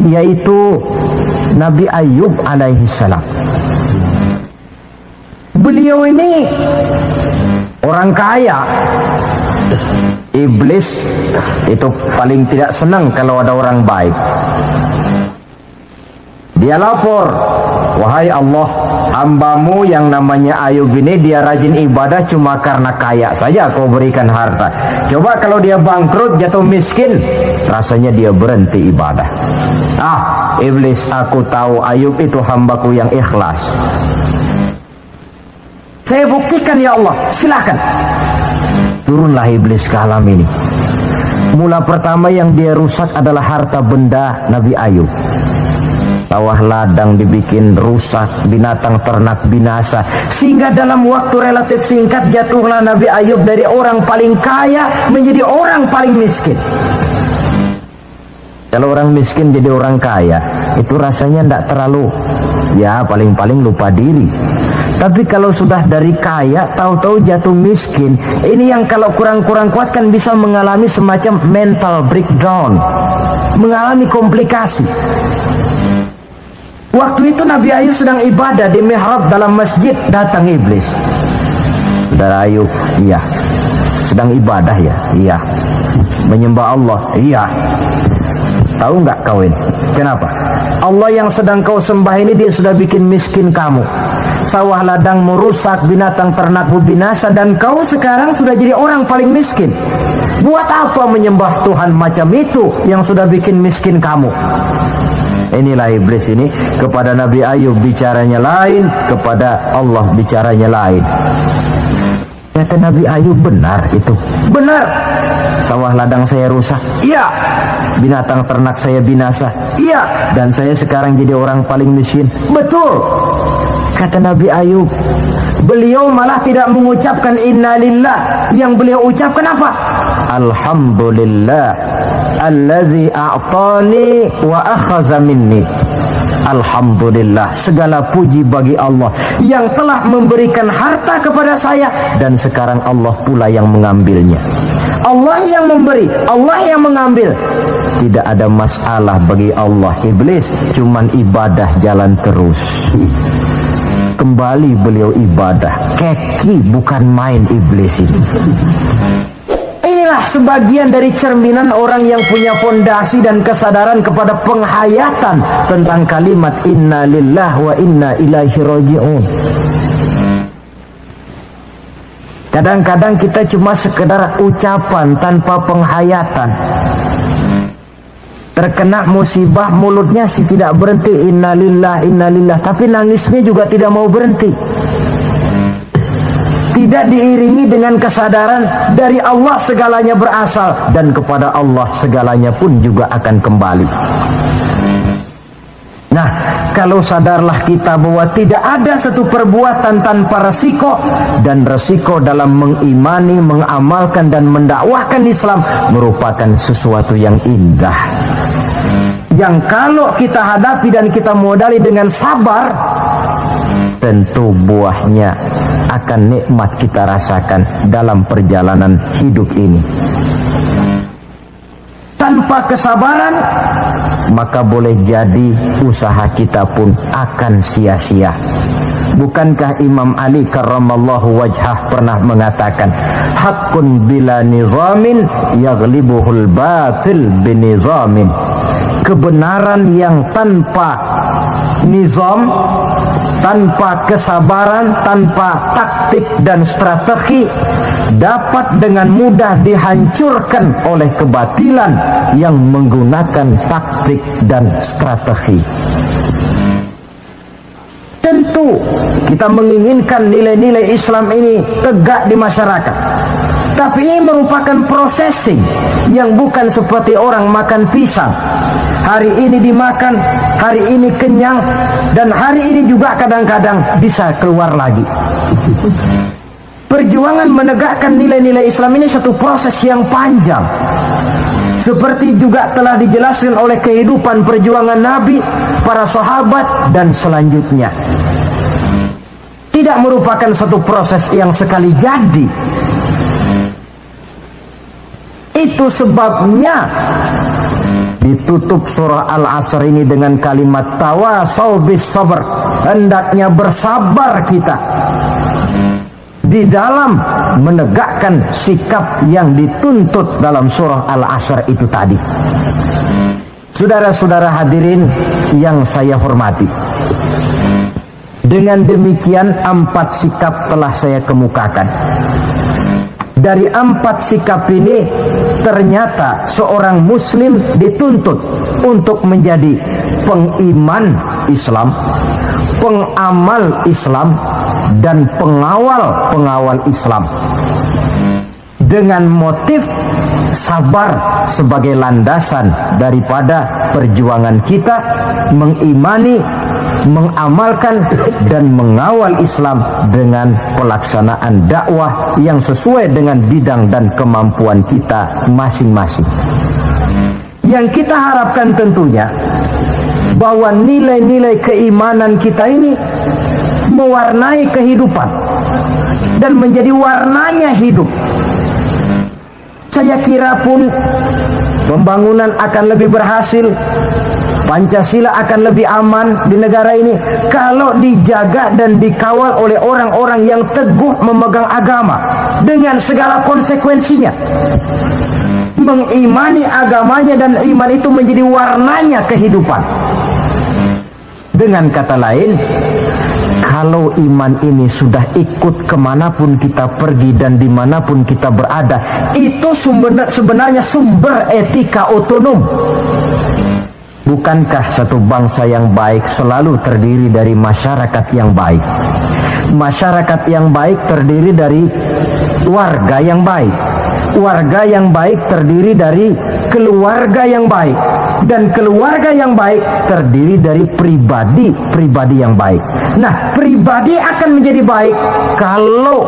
yaitu Nabi Ayub alaihi salam. Beliau ini orang kaya. Iblis itu paling tidak senang kalau ada orang baik. Dia lapor, wahai Allah, hambamu yang namanya Ayub ini dia rajin ibadah cuma karena kaya saja kau berikan harta. Coba kalau dia bangkrut, jatuh miskin, rasanya dia berhenti ibadah. Ah, Iblis, aku tahu Ayub itu hambaku yang ikhlas. Saya buktikan ya Allah, silakan. Turunlah iblis ke alam ini. Mula pertama yang dia rusak adalah harta benda Nabi Ayub. Sawah ladang dibikin rusak, binatang ternak binasa, sehingga dalam waktu relatif singkat jatuhlah Nabi Ayub dari orang paling kaya menjadi orang paling miskin. Kalau orang miskin jadi orang kaya, itu rasanya tidak terlalu, ya paling-paling lupa diri. Tapi kalau sudah dari kaya, tahu-tahu jatuh miskin, ini yang kalau kurang-kurang kuat kan bisa mengalami semacam mental breakdown, mengalami komplikasi. Waktu itu Nabi Ayub sedang ibadah di mihrab dalam masjid, datang iblis. Saudara Ayub, iya. Sedang ibadah ya, iya. Menyembah Allah, iya. Tahu nggak kau ini? Kenapa? Allah yang sedang kau sembah ini dia sudah bikin miskin kamu. Sawah ladangmu rusak, binatang ternakmu binasa, dan kau sekarang sudah jadi orang paling miskin. Buat apa menyembah Tuhan macam itu yang sudah bikin miskin kamu? Inilah iblis ini, kepada Nabi Ayub bicaranya lain, kepada Allah bicaranya lain. Kata Nabi Ayub, benar itu. Benar. Sawah ladang saya rusak. Iya. Binatang ternak saya binasa. Iya. Dan saya sekarang jadi orang paling miskin. Betul. Kata Nabi Ayub, beliau malah tidak mengucapkan innalillah. Yang beliau ucapkan apa? Alhamdulillah alladzi a'tani wa akhadha minni. Alhamdulillah, segala puji bagi Allah yang telah memberikan harta kepada saya dan sekarang Allah pula yang mengambilnya. Allah yang memberi, Allah yang mengambil. Tidak ada masalah bagi Allah. Iblis cuman ibadah jalan terus. Kembali beliau ibadah. Keki bukan main iblis ini. Inilah sebagian dari cerminan orang yang punya fondasi dan kesadaran kepada penghayatan tentang kalimat inna lillahi wa inna ilaihi raji'un. Kadang-kadang kita cuma sekedar ucapan tanpa penghayatan. Terkena musibah mulutnya sih tidak berhenti innalillah, tapi nangisnya juga tidak mau berhenti. Tidak diiringi dengan kesadaran dari Allah segalanya berasal dan kepada Allah segalanya pun juga akan kembali. Nah, kalau sadarlah kita bahwa tidak ada satu perbuatan tanpa resiko, dan resiko dalam mengimani, mengamalkan dan mendakwahkan Islam merupakan sesuatu yang indah. Yang kalau kita hadapi dan kita modali dengan sabar, tentu buahnya akan nikmat kita rasakan dalam perjalanan hidup ini. Tanpa kesabaran, maka boleh jadi usaha kita pun akan sia-sia. Bukankah Imam Ali karramallahu wajhah pernah mengatakan, haqqun bila nizamin yaghlibuhul batil binizamin. Kebenaran yang tanpa nizam, tanpa kesabaran, tanpa taktik dan strategi dapat dengan mudah dihancurkan oleh kebatilan yang menggunakan taktik dan strategi. Tentu kita menginginkan nilai-nilai Islam ini tegak di masyarakat. Tapi ini merupakan processing yang bukan seperti orang makan pisang. Hari ini dimakan, hari ini kenyang, dan hari ini juga kadang-kadang bisa keluar lagi. Perjuangan menegakkan nilai-nilai Islam ini satu proses yang panjang. Seperti juga telah dijelaskan oleh kehidupan perjuangan Nabi, para sahabat, dan selanjutnya. Tidak merupakan satu proses yang sekali jadi. Itu sebabnya ditutup surah Al-Asr ini dengan kalimat tawasau bis sabr. Hendaknya bersabar kita di dalam menegakkan sikap yang dituntut dalam surah Al-Asr itu tadi. Saudara-saudara hadirin yang saya hormati, dengan demikian 4 sikap telah saya kemukakan. Dari 4 sikap ini ternyata seorang muslim dituntut untuk menjadi pengiman Islam, pengamal Islam, dan pengawal Islam. Dengan motif Sabar sebagai landasan daripada perjuangan kita mengimani, mengamalkan dan mengawal Islam dengan pelaksanaan dakwah yang sesuai dengan bidang dan kemampuan kita masing-masing. Yang kita harapkan tentunya bahwa nilai-nilai keimanan kita ini mewarnai kehidupan dan menjadi warnanya hidup. Saya kira pun pembangunan akan lebih berhasil, Pancasila akan lebih aman di negara ini kalau dijaga dan dikawal oleh orang-orang yang teguh memegang agama dengan segala konsekuensinya. Mengimani agamanya dan iman itu menjadi warnanya kehidupan. Dengan kata lain, kalau iman ini sudah ikut kemanapun kita pergi dan dimanapun kita berada, itu sebenarnya sumber etika otonom. Bukankah satu bangsa yang baik selalu terdiri dari masyarakat yang baik? Masyarakat yang baik terdiri dari warga yang baik. Warga yang baik terdiri dari keluarga yang baik. Dan keluarga yang baik terdiri dari pribadi yang baik. Nah, pribadi akan menjadi baik kalau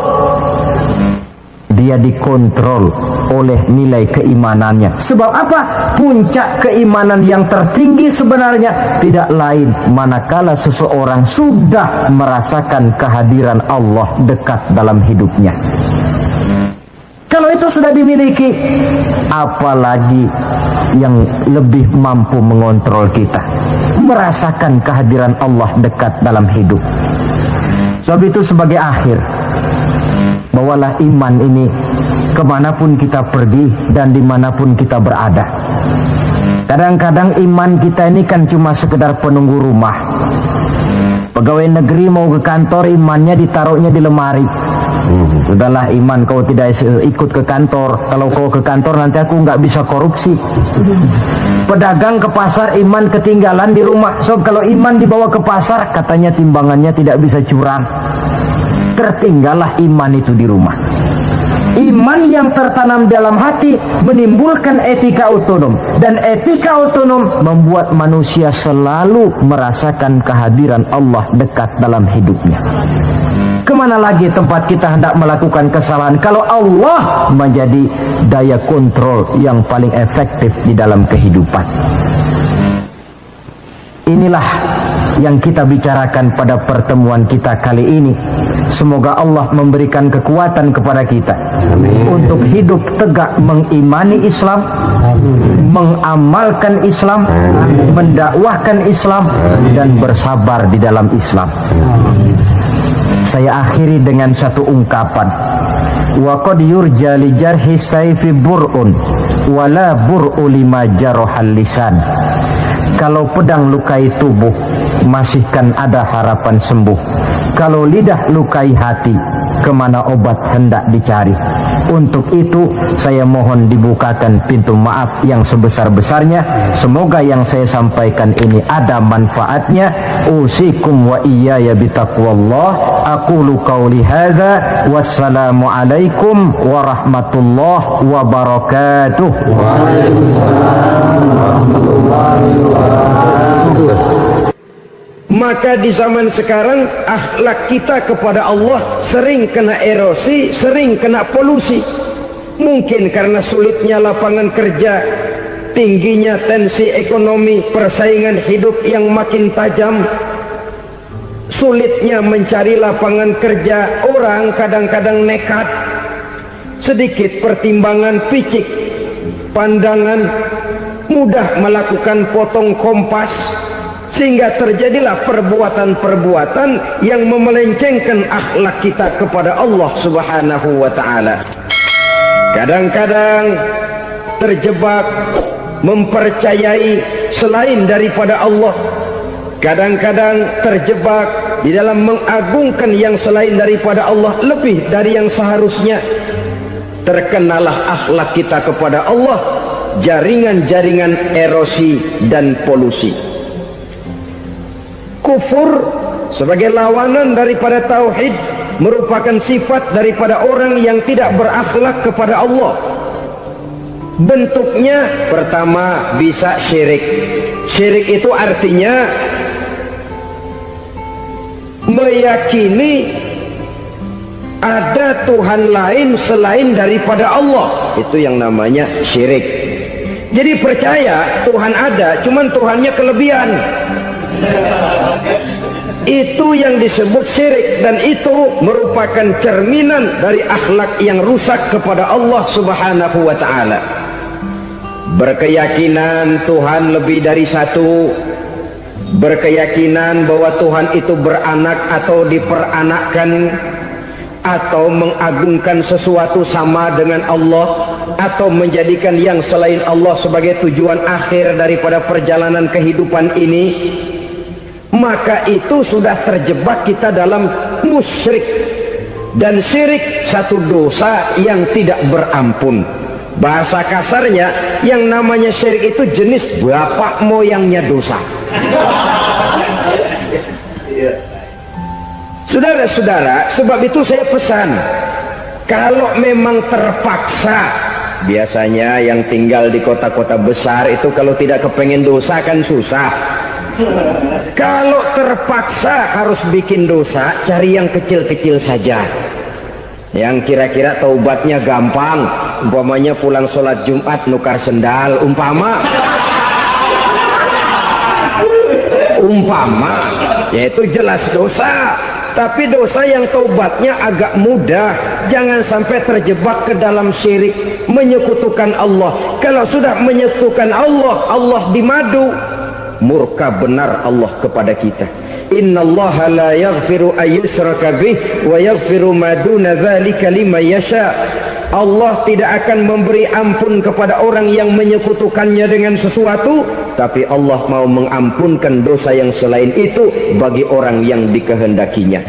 dia dikontrol oleh nilai keimanannya. Sebab apa? Puncak keimanan yang tertinggi sebenarnya tidak lain manakala seseorang sudah merasakan kehadiran Allah dekat dalam hidupnya. Kalau itu sudah dimiliki, apalagi yang lebih mampu mengontrol kita, merasakan kehadiran Allah dekat dalam hidup. Sebab itu sebagai akhir, bawalah iman ini kemanapun kita pergi dan dimanapun kita berada. Kadang-kadang iman kita ini kan cuma sekedar penunggu rumah. Pegawai negeri mau ke kantor, imannya ditaruhnya di lemari. Sudahlah iman, kau tidak ikut ke kantor. Kalau kau ke kantor nanti aku nggak bisa korupsi. Pedagang ke pasar, iman ketinggalan di rumah. So kalau iman dibawa ke pasar, katanya timbangannya tidak bisa curang. Tertinggallah iman itu di rumah. Iman yang tertanam dalam hati menimbulkan etika otonom, dan etika otonom membuat manusia selalu merasakan kehadiran Allah dekat dalam hidupnya. Kemana lagi tempat kita hendak melakukan kesalahan kalau Allah menjadi daya kontrol yang paling efektif di dalam kehidupan? Inilah yang kita bicarakan pada pertemuan kita kali ini. Semoga Allah memberikan kekuatan kepada kita untuk hidup tegak mengimani Islam, mengamalkan Islam, mendakwahkan Islam, dan bersabar di dalam Islam. Saya akhiri dengan satu ungkapan. Wa qad yurja li jarhi sayfi bur'un wala bur'u lima jarahal lisan. Kalau pedang lukai tubuh, masihkan ada harapan sembuh. Kalau lidah lukai hati, kemana obat hendak dicari. Untuk itu saya mohon dibukakan pintu maaf yang sebesar-besarnya. Semoga yang saya sampaikan ini ada manfaatnya. Usikum wa iyaya bitaqwallah. Aqulu qawli hadza. Wassalamu alaikum warahmatullahi wabarakatuh. Waalaikumsalam warahmatullahi wabarakatuh. Maka di zaman sekarang akhlak kita kepada Allah sering kena erosi, sering kena polusi. Mungkin karena sulitnya lapangan kerja, tingginya tensi ekonomi, persaingan hidup yang makin tajam, sulitnya mencari lapangan kerja, orang kadang-kadang nekat. Sedikit pertimbangan picik, pandangan, mudah melakukan potong kompas, sehingga terjadilah perbuatan-perbuatan yang memelencengkan akhlak kita kepada Allah Subhanahu wa ta'ala. Kadang-kadang terjebak mempercayai selain daripada Allah. Kadang-kadang terjebak di dalam mengagungkan yang selain daripada Allah lebih dari yang seharusnya. Terkenalah akhlak kita kepada Allah jaringan-jaringan erosi dan polusi. Kufur sebagai lawanan daripada tauhid merupakan sifat daripada orang yang tidak berakhlak kepada Allah. Bentuknya pertama bisa syirik. Syirik itu artinya meyakini ada Tuhan lain selain daripada Allah. Itu yang namanya syirik. Jadi percaya Tuhan ada, cuman Tuhannya kelebihan. Itu yang disebut syirik, dan itu merupakan cerminan dari akhlak yang rusak kepada Allah Subhanahu wa ta'ala. Berkeyakinan Tuhan lebih dari satu, berkeyakinan bahwa Tuhan itu beranak atau diperanakkan, atau mengagungkan sesuatu sama dengan Allah, atau menjadikan yang selain Allah sebagai tujuan akhir daripada perjalanan kehidupan ini, maka itu sudah terjebak kita dalam musyrik. Dan syirik satu dosa yang tidak berampun. Bahasa kasarnya, yang namanya syirik itu jenis bapak moyangnya dosa. Saudara-saudara, sebab itu saya pesan, kalau memang terpaksa, biasanya yang tinggal di kota-kota besar itu kalau tidak kepengen dosa kan susah. Kalau terpaksa harus bikin dosa, cari yang kecil-kecil saja, yang kira-kira taubatnya gampang. Umpamanya pulang sholat Jumat nukar sendal, umpama, yaitu jelas dosa. Tapi dosa yang taubatnya agak mudah. Jangan sampai terjebak ke dalam syirik, menyekutukan Allah. Kalau sudah menyekutukan Allah, Allah dimadu, murka benar Allah kepada kita. Innallaha la yaghfiru ayyushraka bih wa yaghfiru ma duna dzalika liman yasha. Allah tidak akan memberi ampun kepada orang yang menyekutukannya dengan sesuatu, tapi Allah mau mengampunkan dosa yang selain itu bagi orang yang dikehendakinya.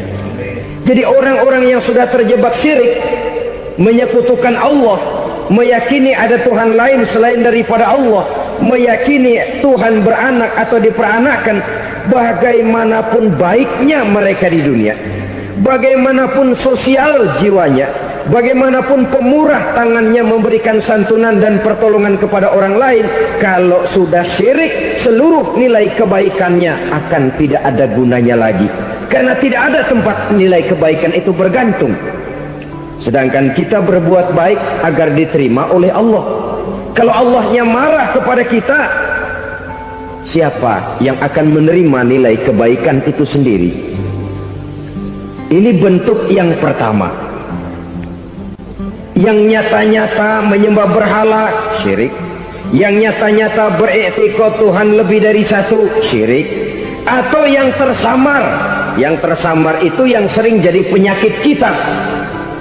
Jadi orang-orang yang sudah terjebak syirik, menyekutukan Allah, meyakini ada Tuhan lain selain daripada Allah, meyakini Tuhan beranak atau diperanakkan, bagaimanapun baiknya mereka di dunia, bagaimanapun sosial jiwanya, bagaimanapun pemurah tangannya memberikan santunan dan pertolongan kepada orang lain, kalau sudah syirik, seluruh nilai kebaikannya akan tidak ada gunanya lagi, karena tidak ada tempat nilai kebaikan itu bergantung. Sedangkan kita berbuat baik agar diterima oleh Allah. Kalau Allahnya marah kepada kita, siapa yang akan menerima nilai kebaikan itu sendiri? Ini bentuk yang pertama. Yang nyata-nyata menyembah berhala, syirik. Yang nyata-nyata beriktikad Tuhan lebih dari satu, syirik. Atau yang tersamar. Yang tersamar itu yang sering jadi penyakit kita.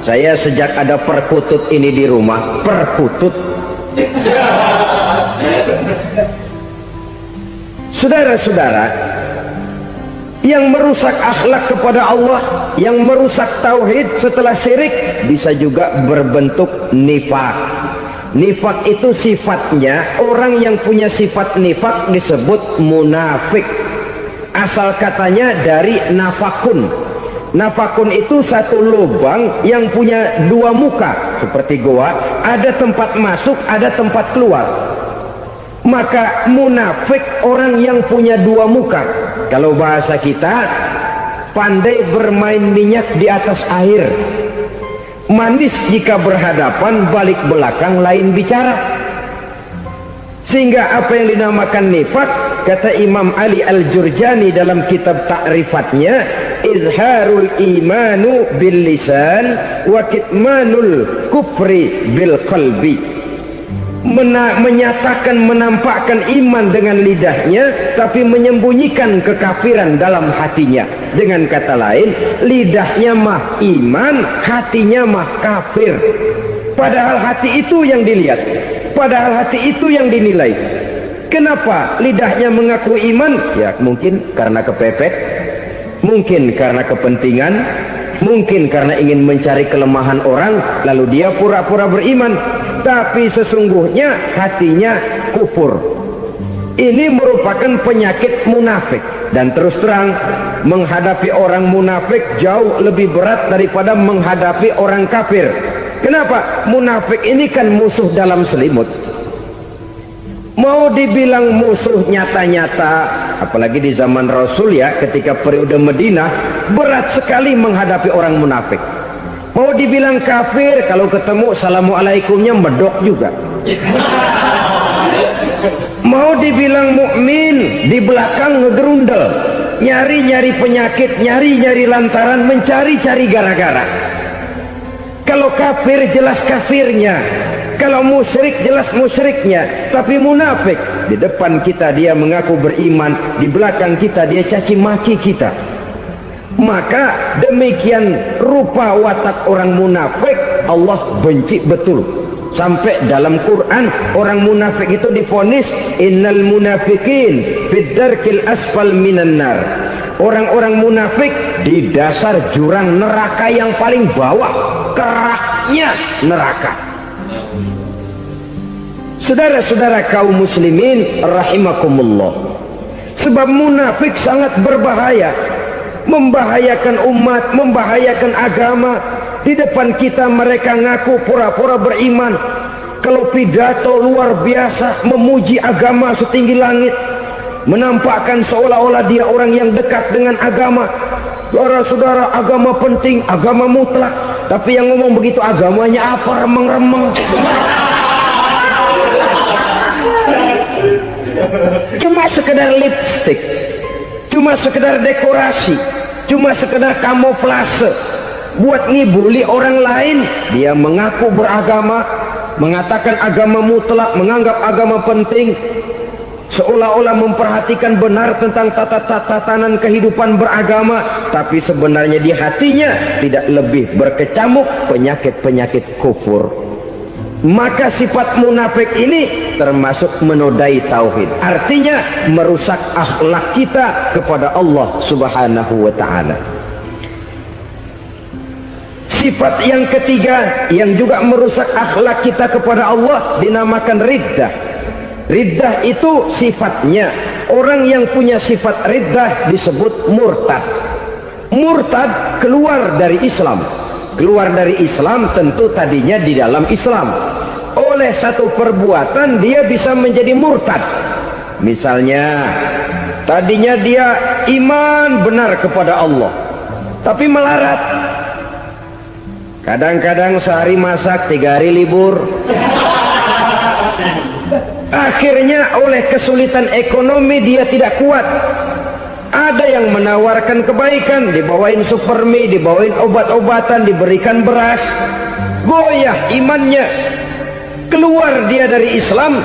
Saya sejak ada perkutut ini di rumah, perkutut. Saudara-saudara, yang merusak akhlak kepada Allah, yang merusak tauhid setelah syirik, bisa juga berbentuk nifak. Nifak itu sifatnya, orang yang punya sifat nifak disebut munafik. Asal katanya dari nafakun. Nafakun itu satu lubang yang punya dua muka, seperti goa, ada tempat masuk, ada tempat keluar. Maka munafik orang yang punya dua muka. Kalau bahasa kita, pandai bermain minyak di atas air, manis jika berhadapan, balik belakang lain bicara. Sehingga apa yang dinamakan nifak, kata Imam Ali Al-Jurjani dalam kitab ta'rifatnya, izharul imanu bil lisan wa kitmanul kufri bil qalbi. Menyatakan, menampakkan iman dengan lidahnya, tapi menyembunyikan kekafiran dalam hatinya. Dengan kata lain, lidahnya mah iman, hatinya mah kafir. Padahal hati itu yang dilihat, padahal hati itu yang dinilai. Kenapa lidahnya mengaku iman? Ya mungkin karena kepepet, mungkin karena kepentingan, mungkin karena ingin mencari kelemahan orang, lalu dia pura-pura beriman, tapi sesungguhnya hatinya kufur. Ini merupakan penyakit munafik. Dan terus terang, menghadapi orang munafik jauh lebih berat daripada menghadapi orang kafir. Kenapa? Munafik ini kan musuh dalam selimut. Mau dibilang musuh nyata-nyata, apalagi di zaman Rasul ya, ketika periode Madinah, berat sekali menghadapi orang munafik. Mau dibilang kafir, kalau ketemu assalamualaikumnya medok juga. Mau dibilang mukmin, di belakang ngegerundel, nyari-nyari penyakit, nyari-nyari lantaran, mencari-cari gara-gara. Kalau kafir jelas kafirnya, kalau musyrik jelas musyriknya. Tapi munafik, di depan kita dia mengaku beriman, di belakang kita dia caci maki kita. Maka demikian rupa watak orang munafik Allah benci betul. Sampai dalam Quran orang munafik itu divonis innal munafiqin fid darkil asfal minan nar. Orang-orang munafik di dasar jurang neraka yang paling bawah, keraknya neraka. Saudara-saudara kaum muslimin rahimakumullah, sebab munafik sangat berbahaya, membahayakan umat, membahayakan agama. Di depan kita mereka ngaku pura-pura beriman, kalau pidato luar biasa memuji agama setinggi langit, menampakkan seolah-olah dia orang yang dekat dengan agama. Saudara-saudara, agama penting, agama mutlak. Tapi yang ngomong begitu agamanya apa? Remeng-remeng. Cuma sekedar lipstick, cuma sekedar dekorasi, cuma sekedar kamuflase, buat ngibuli orang lain. Dia mengaku beragama, mengatakan agama mutlak, menganggap agama penting, seolah-olah memperhatikan benar tentang tatanan kehidupan beragama. Tapi sebenarnya di hatinya tidak lebih berkecamuk penyakit-penyakit kufur. Maka sifat munafik ini termasuk menodai tauhid, artinya merusak akhlak kita kepada Allah Subhanahu wa ta'ala. Sifat yang ketiga yang juga merusak akhlak kita kepada Allah dinamakan riddah. Riddah itu sifatnya, orang yang punya sifat riddah disebut murtad. Murtad keluar dari Islam. Keluar dari Islam tentu tadinya di dalam Islam. Oleh satu perbuatan dia bisa menjadi murtad. Misalnya tadinya dia iman benar kepada Allah, tapi melarat. Kadang-kadang sehari masak, 3 hari libur. Akhirnya oleh kesulitan ekonomi dia tidak kuat. Ada yang menawarkan kebaikan, dibawain supermi, dibawain obat-obatan, diberikan beras. Goyah imannya, keluar dia dari Islam,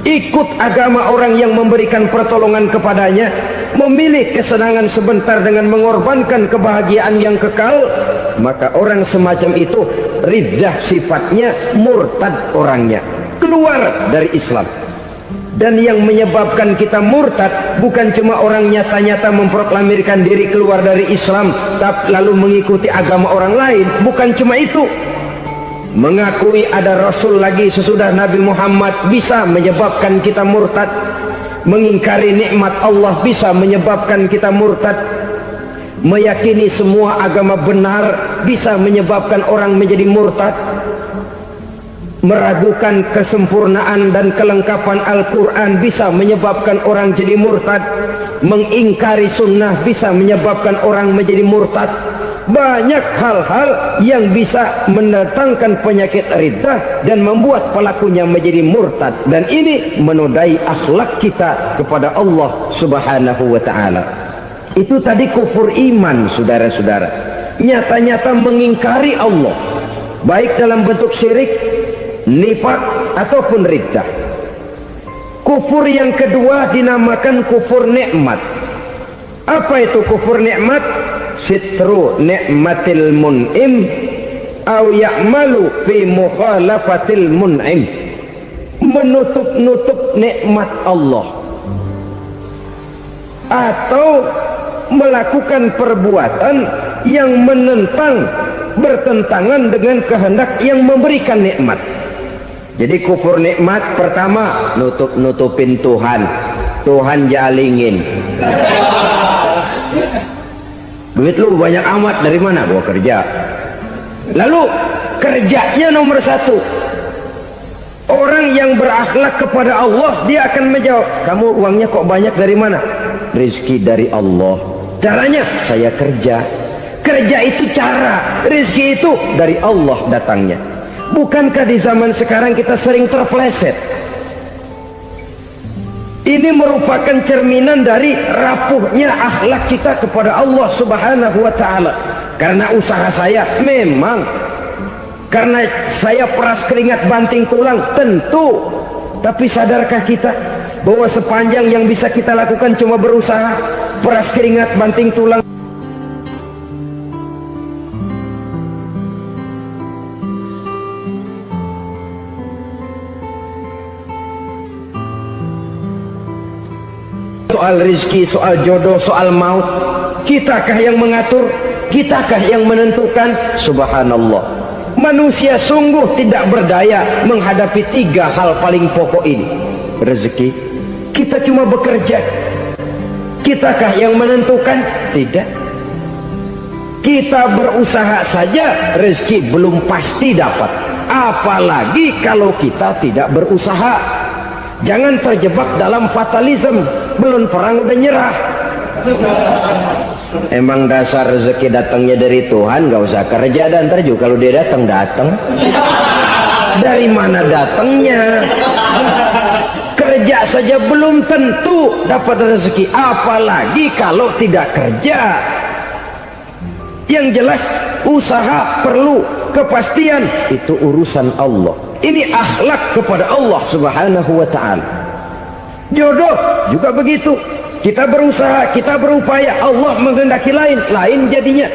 ikut agama orang yang memberikan pertolongan kepadanya, memilih kesenangan sebentar dengan mengorbankan kebahagiaan yang kekal. Maka orang semacam itu riddah sifatnya, murtad orangnya, keluar dari Islam. Dan yang menyebabkan kita murtad bukan cuma orang nyata-nyata memproklamirkan diri keluar dari Islam tapi lalu mengikuti agama orang lain. Bukan cuma itu, mengakui ada Rasul lagi sesudah Nabi Muhammad bisa menyebabkan kita murtad. Mengingkari nikmat Allah bisa menyebabkan kita murtad. Meyakini semua agama benar bisa menyebabkan orang menjadi murtad. Meragukan kesempurnaan dan kelengkapan Al-Quran bisa menyebabkan orang jadi murtad. Mengingkari sunnah bisa menyebabkan orang menjadi murtad. Banyak hal-hal yang bisa mendatangkan penyakit riddah dan membuat pelakunya menjadi murtad. Dan ini menodai akhlak kita kepada Allah Subhanahu wa ta'ala. Itu tadi kufur iman, saudara-saudara. Nyata-nyata mengingkari Allah, baik dalam bentuk syirik, nifak ataupun riddah. Kufur yang kedua dinamakan kufur nikmat. Apa itu kufur nikmat? Sitru nikmatil mun'im au ya'malu fi mukhalafatil mun'im. Menutup-nutup nikmat Allah atau melakukan perbuatan yang menentang, bertentangan dengan kehendak yang memberikan nikmat. Jadi kufur nikmat pertama, nutup-nutupin Tuhan. Tuhan jalingin. Duit lu banyak amat, dari mana? Gua kerja. Lalu kerjanya nomor 1. Orang yang berakhlak kepada Allah, dia akan menjawab, kamu uangnya kok banyak dari mana? Rezeki dari Allah. Caranya, saya kerja. Kerja itu cara, rezeki itu dari Allah datangnya. Bukankah di zaman sekarang kita sering terpeleset? Ini merupakan cerminan dari rapuhnya akhlak kita kepada Allah Subhanahu wa ta'ala. Karena usaha saya memang, karena saya peras keringat banting tulang, tentu. Tapi sadarkah kita bahwa sepanjang yang bisa kita lakukan cuma berusaha, peras keringat banting tulang? Soal rezeki, soal jodoh, soal maut, kitakah yang mengatur? Kitakah yang menentukan? Subhanallah, manusia sungguh tidak berdaya menghadapi 3 hal paling pokok ini. Rezeki, kita cuma bekerja. Kitakah yang menentukan? Tidak. Kita berusaha saja rezeki belum pasti dapat, apalagi kalau kita tidak berusaha. Jangan terjebak dalam fatalisme, belum perang udah nyerah. Emang dasar rezeki datangnya dari Tuhan, gak usah kerja, dan ntar juga kalau dia datang. Dari mana datangnya? Kerja saja belum tentu dapat rezeki, apalagi kalau tidak kerja. Yang jelas usaha perlu kepastian, itu urusan Allah. Ini akhlak kepada Allah Subhanahu wa ta'ala. Jodoh juga begitu. Kita berusaha, kita berupaya, Allah menghendaki lain jadinya.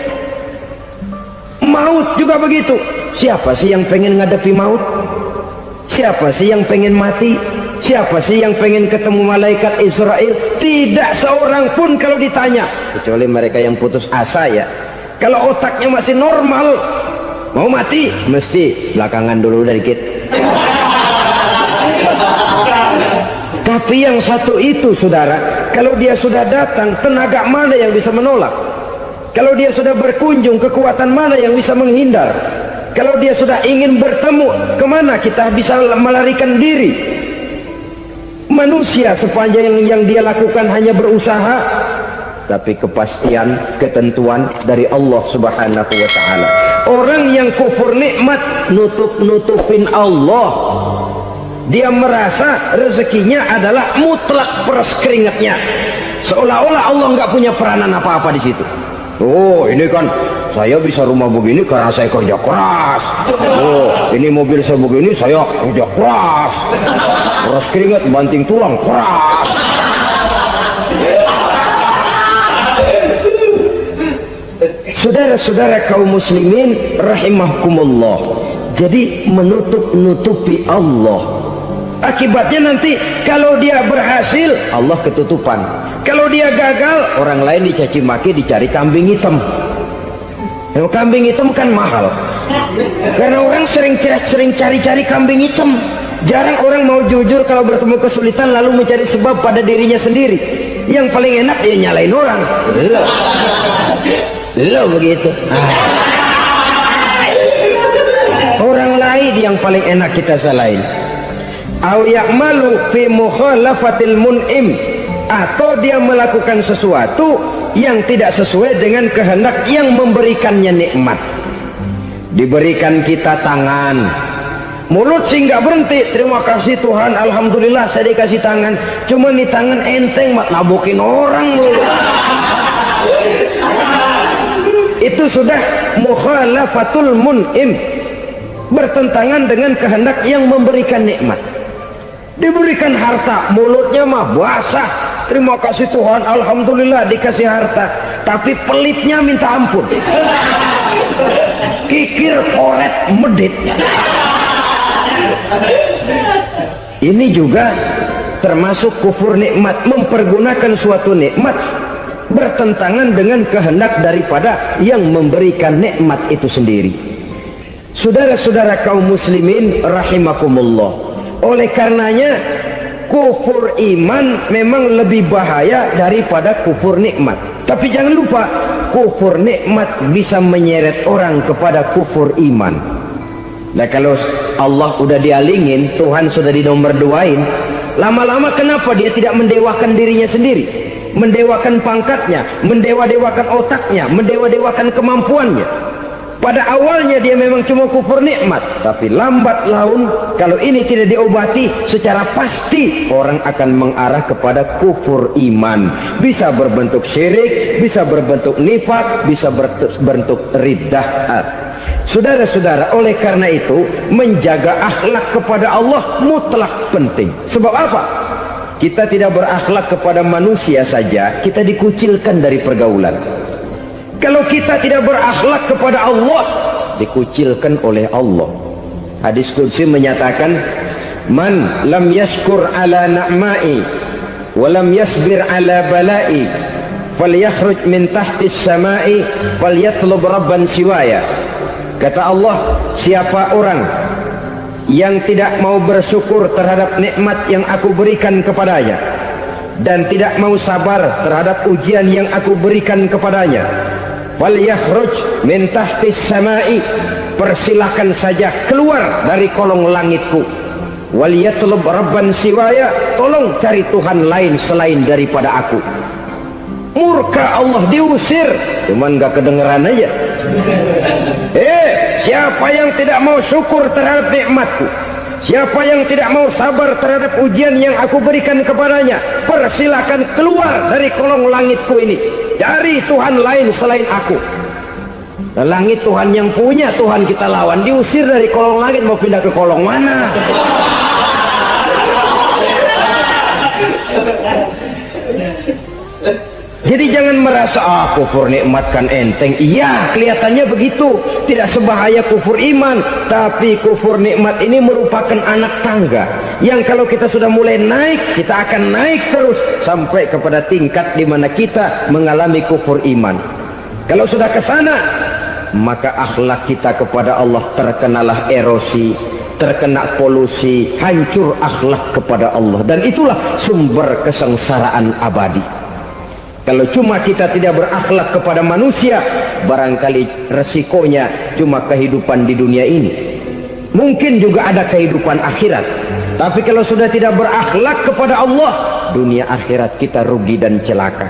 Maut juga begitu. Siapa sih yang pengen ngadepi maut? Siapa sih yang pengen mati? Siapa sih yang pengen ketemu malaikat Israel? Tidak seorang pun kalau ditanya, kecuali mereka yang putus asa ya. Kalau otaknya masih normal, mau mati mesti belakangan dulu dikit. Tapi yang satu itu saudara, kalau dia sudah datang, tenaga mana yang bisa menolak? Kalau dia sudah berkunjung, kekuatan mana yang bisa menghindar? Kalau dia sudah ingin bertemu, kemana kita bisa melarikan diri? Manusia sepanjang yang dia lakukan hanya berusaha, tapi kepastian, ketentuan dari Allah Subhanahu wa ta'ala. Orang yang kufur nikmat, nutupin Allah. Dia merasa rezekinya adalah mutlak peras keringatnya, seolah-olah Allah nggak punya peranan apa-apa di situ. Oh, ini kan saya bisa rumah begini karena saya kerja keras. Oh, ini mobil saya begini saya kerja keras. Peras keringat banting tulang keras. Saudara-saudara kaum muslimin rahimahkumullah, jadi menutupi Allah. Akibatnya nanti kalau dia berhasil, Allah ketutupan. Kalau dia gagal, orang lain dicaci maki, dicari kambing hitam. Yang kambing hitam kan mahal, karena orang sering cari-cari kambing hitam. Jarang orang mau jujur kalau bertemu kesulitan lalu mencari sebab pada dirinya sendiri. Yang paling enak ya nyalain orang. Lo begitu. Orang lain yang paling enak kita salahin. Au ya'malu fi mukhalafatil mun'im, atau dia melakukan sesuatu yang tidak sesuai dengan kehendak yang memberikannya nikmat. Diberikan kita tangan, mulut sih nggak berhenti, terima kasih Tuhan, alhamdulillah saya dikasih tangan. Cuma nih tangan enteng mat nabukin orang loh. Itu sudah mukhalafatul mun'im, bertentangan dengan kehendak yang memberikan nikmat. Diberikan harta, mulutnya mah basah, terima kasih Tuhan, alhamdulillah dikasih harta, tapi pelitnya minta ampun, kikir koret medit. Ini juga termasuk kufur nikmat, mempergunakan suatu nikmat bertentangan dengan kehendak daripada yang memberikan nikmat itu sendiri. Saudara-saudara kaum muslimin rahimakumullah, oleh karenanya kufur iman memang lebih bahaya daripada kufur nikmat. Tapi jangan lupa, kufur nikmat bisa menyeret orang kepada kufur iman. Nah, kalau Allah udah dialingin, Tuhan sudah dinomor duain, lama-lama kenapa dia tidak mendewakan dirinya sendiri, mendewakan pangkatnya, mendewa-dewakan otaknya, mendewa-dewakan kemampuannya? Pada awalnya dia memang cuma kufur nikmat, tapi lambat laun kalau ini tidak diobati, secara pasti orang akan mengarah kepada kufur iman. Bisa berbentuk syirik, bisa berbentuk nifak, bisa berbentuk riddah. Saudara-saudara, oleh karena itu menjaga akhlak kepada Allah mutlak penting. Sebab apa? Kita tidak berakhlak kepada manusia saja, kita dikucilkan dari pergaulan. Kalau kita tidak berakhlak kepada Allah, dikucilkan oleh Allah. Hadis qudsi menyatakan, man lam yashkur ala na'mai wa lam yasbir ala balai falyakhruj min tahtis samai falyatlub rabban siwaya. Kata Allah, siapa orang yang tidak mau bersyukur terhadap nikmat yang aku berikan kepadanya dan tidak mau sabar terhadap ujian yang aku berikan kepadanya, falyakhruj min tahtis samai, persilahkan saja keluar dari kolong langitku, waliyatlub rabban siwaya, tolong cari Tuhan lain selain daripada aku. Murka Allah, diusir, cuman gak kedengeran aja. Siapa yang tidak mau syukur terhadap nikmatku, siapa yang tidak mau sabar terhadap ujian yang aku berikan kepadanya, persilahkan keluar dari kolong langitku ini, cari Tuhan lain selain aku. Dan langit Tuhan yang punya, Tuhan kita lawan, diusir dari kolong langit, mau pindah ke kolong mana? Jadi jangan merasa kufur nikmat kan enteng. Iya, kelihatannya begitu, tidak sebahaya kufur iman. Tapi kufur nikmat ini merupakan anak tangga yang kalau kita sudah mulai naik, kita akan naik terus sampai kepada tingkat di mana kita mengalami kufur iman. Kalau sudah ke sana, maka akhlak kita kepada Allah terkenalah erosi, terkena polusi, hancur akhlak kepada Allah, dan itulah sumber kesengsaraan abadi. Kalau cuma kita tidak berakhlak kepada manusia, barangkali resikonya cuma kehidupan di dunia ini. Mungkin juga ada kehidupan akhirat. Tapi kalau sudah tidak berakhlak kepada Allah, dunia akhirat kita rugi dan celaka.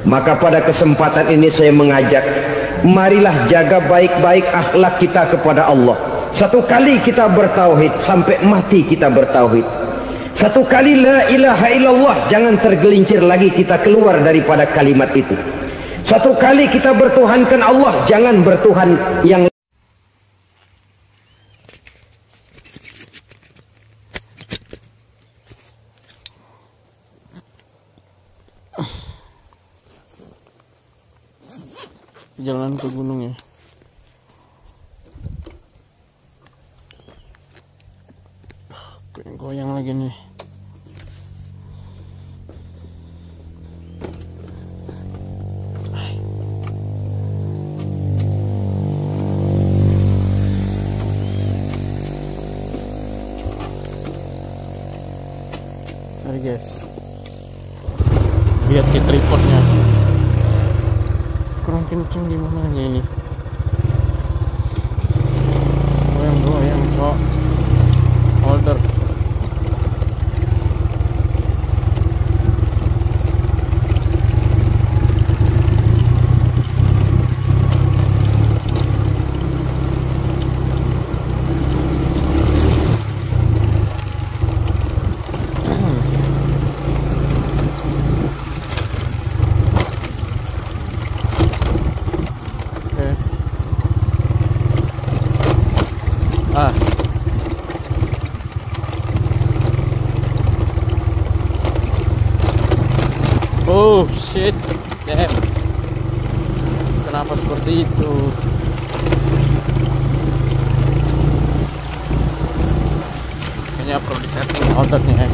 Maka pada kesempatan ini saya mengajak, marilah jaga baik-baik akhlak kita kepada Allah. Satu kali kita bertauhid, sampai mati kita bertauhid. Satu kali la ilaha illallah, jangan tergelincir lagi kita keluar daripada kalimat itu. Satu kali kita bertuhankan Allah, jangan bertuhan yang jalan ke gunung ya. Goyang lagi nih. Sorry guys, lihat di tripodnya kurang kenceng di mananya ini. Goyang cok, holder. Oh shit, damn. Kenapa seperti itu? Kayaknya perlu disetting outletnya.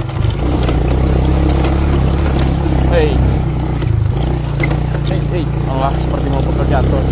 Hey, Allah, seperti mau jatuh.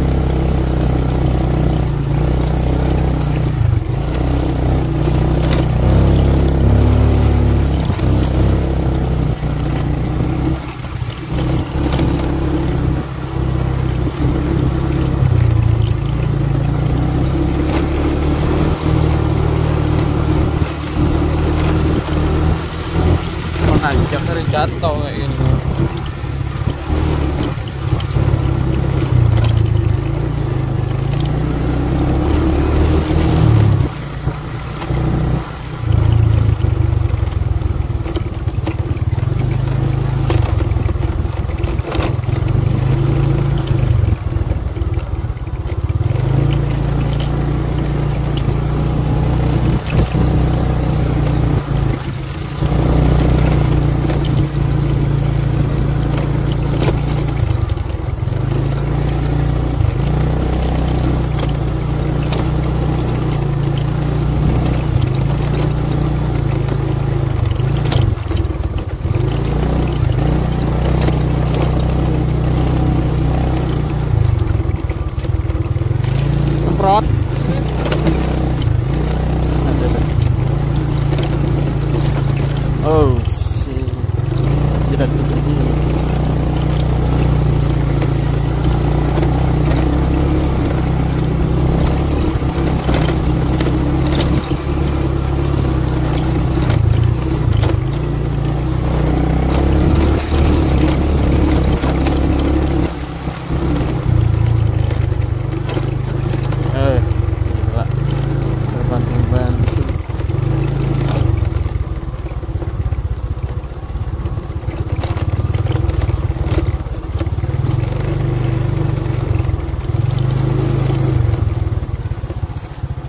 semprot. Oh shit. Tidak begini. Gila. Terbanting-banting.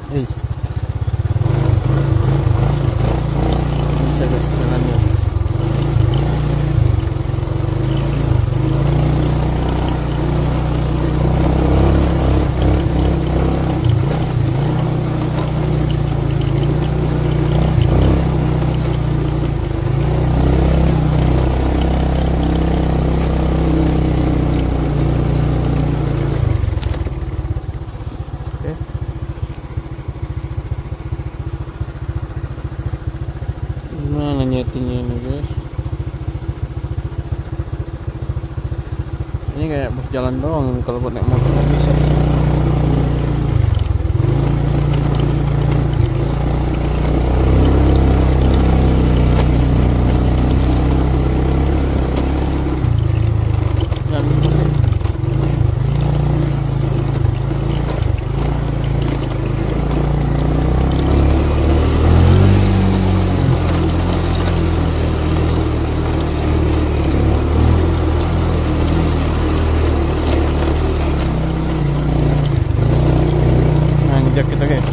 Hey. Bisa guys jalannya. Oke. Gimana nyetingnya ini guys? Ini kayak bus jalan doang, kalau buat naik motor nggak bisa. Nanjak kita guys.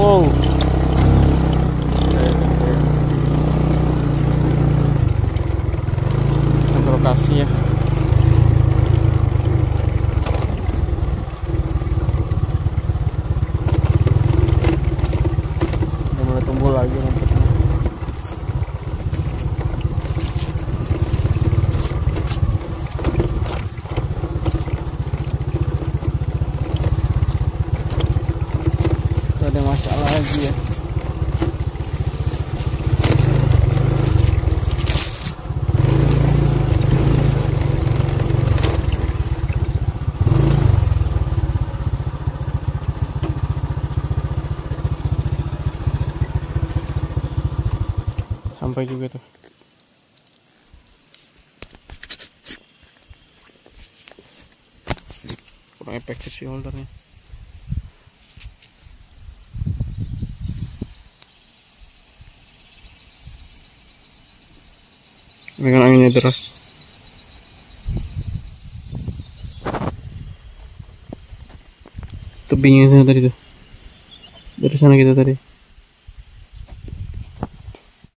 Wow. Sampai lokasi ya. Udah mulai tumbuh lagi rumputnya. Ada masalah lagi ya. Sampai juga tuh. Kurang efektif sih holdernya. Dengan anginnya deras. Tebingnya sana tadi tuh. Dari sana kita tadi.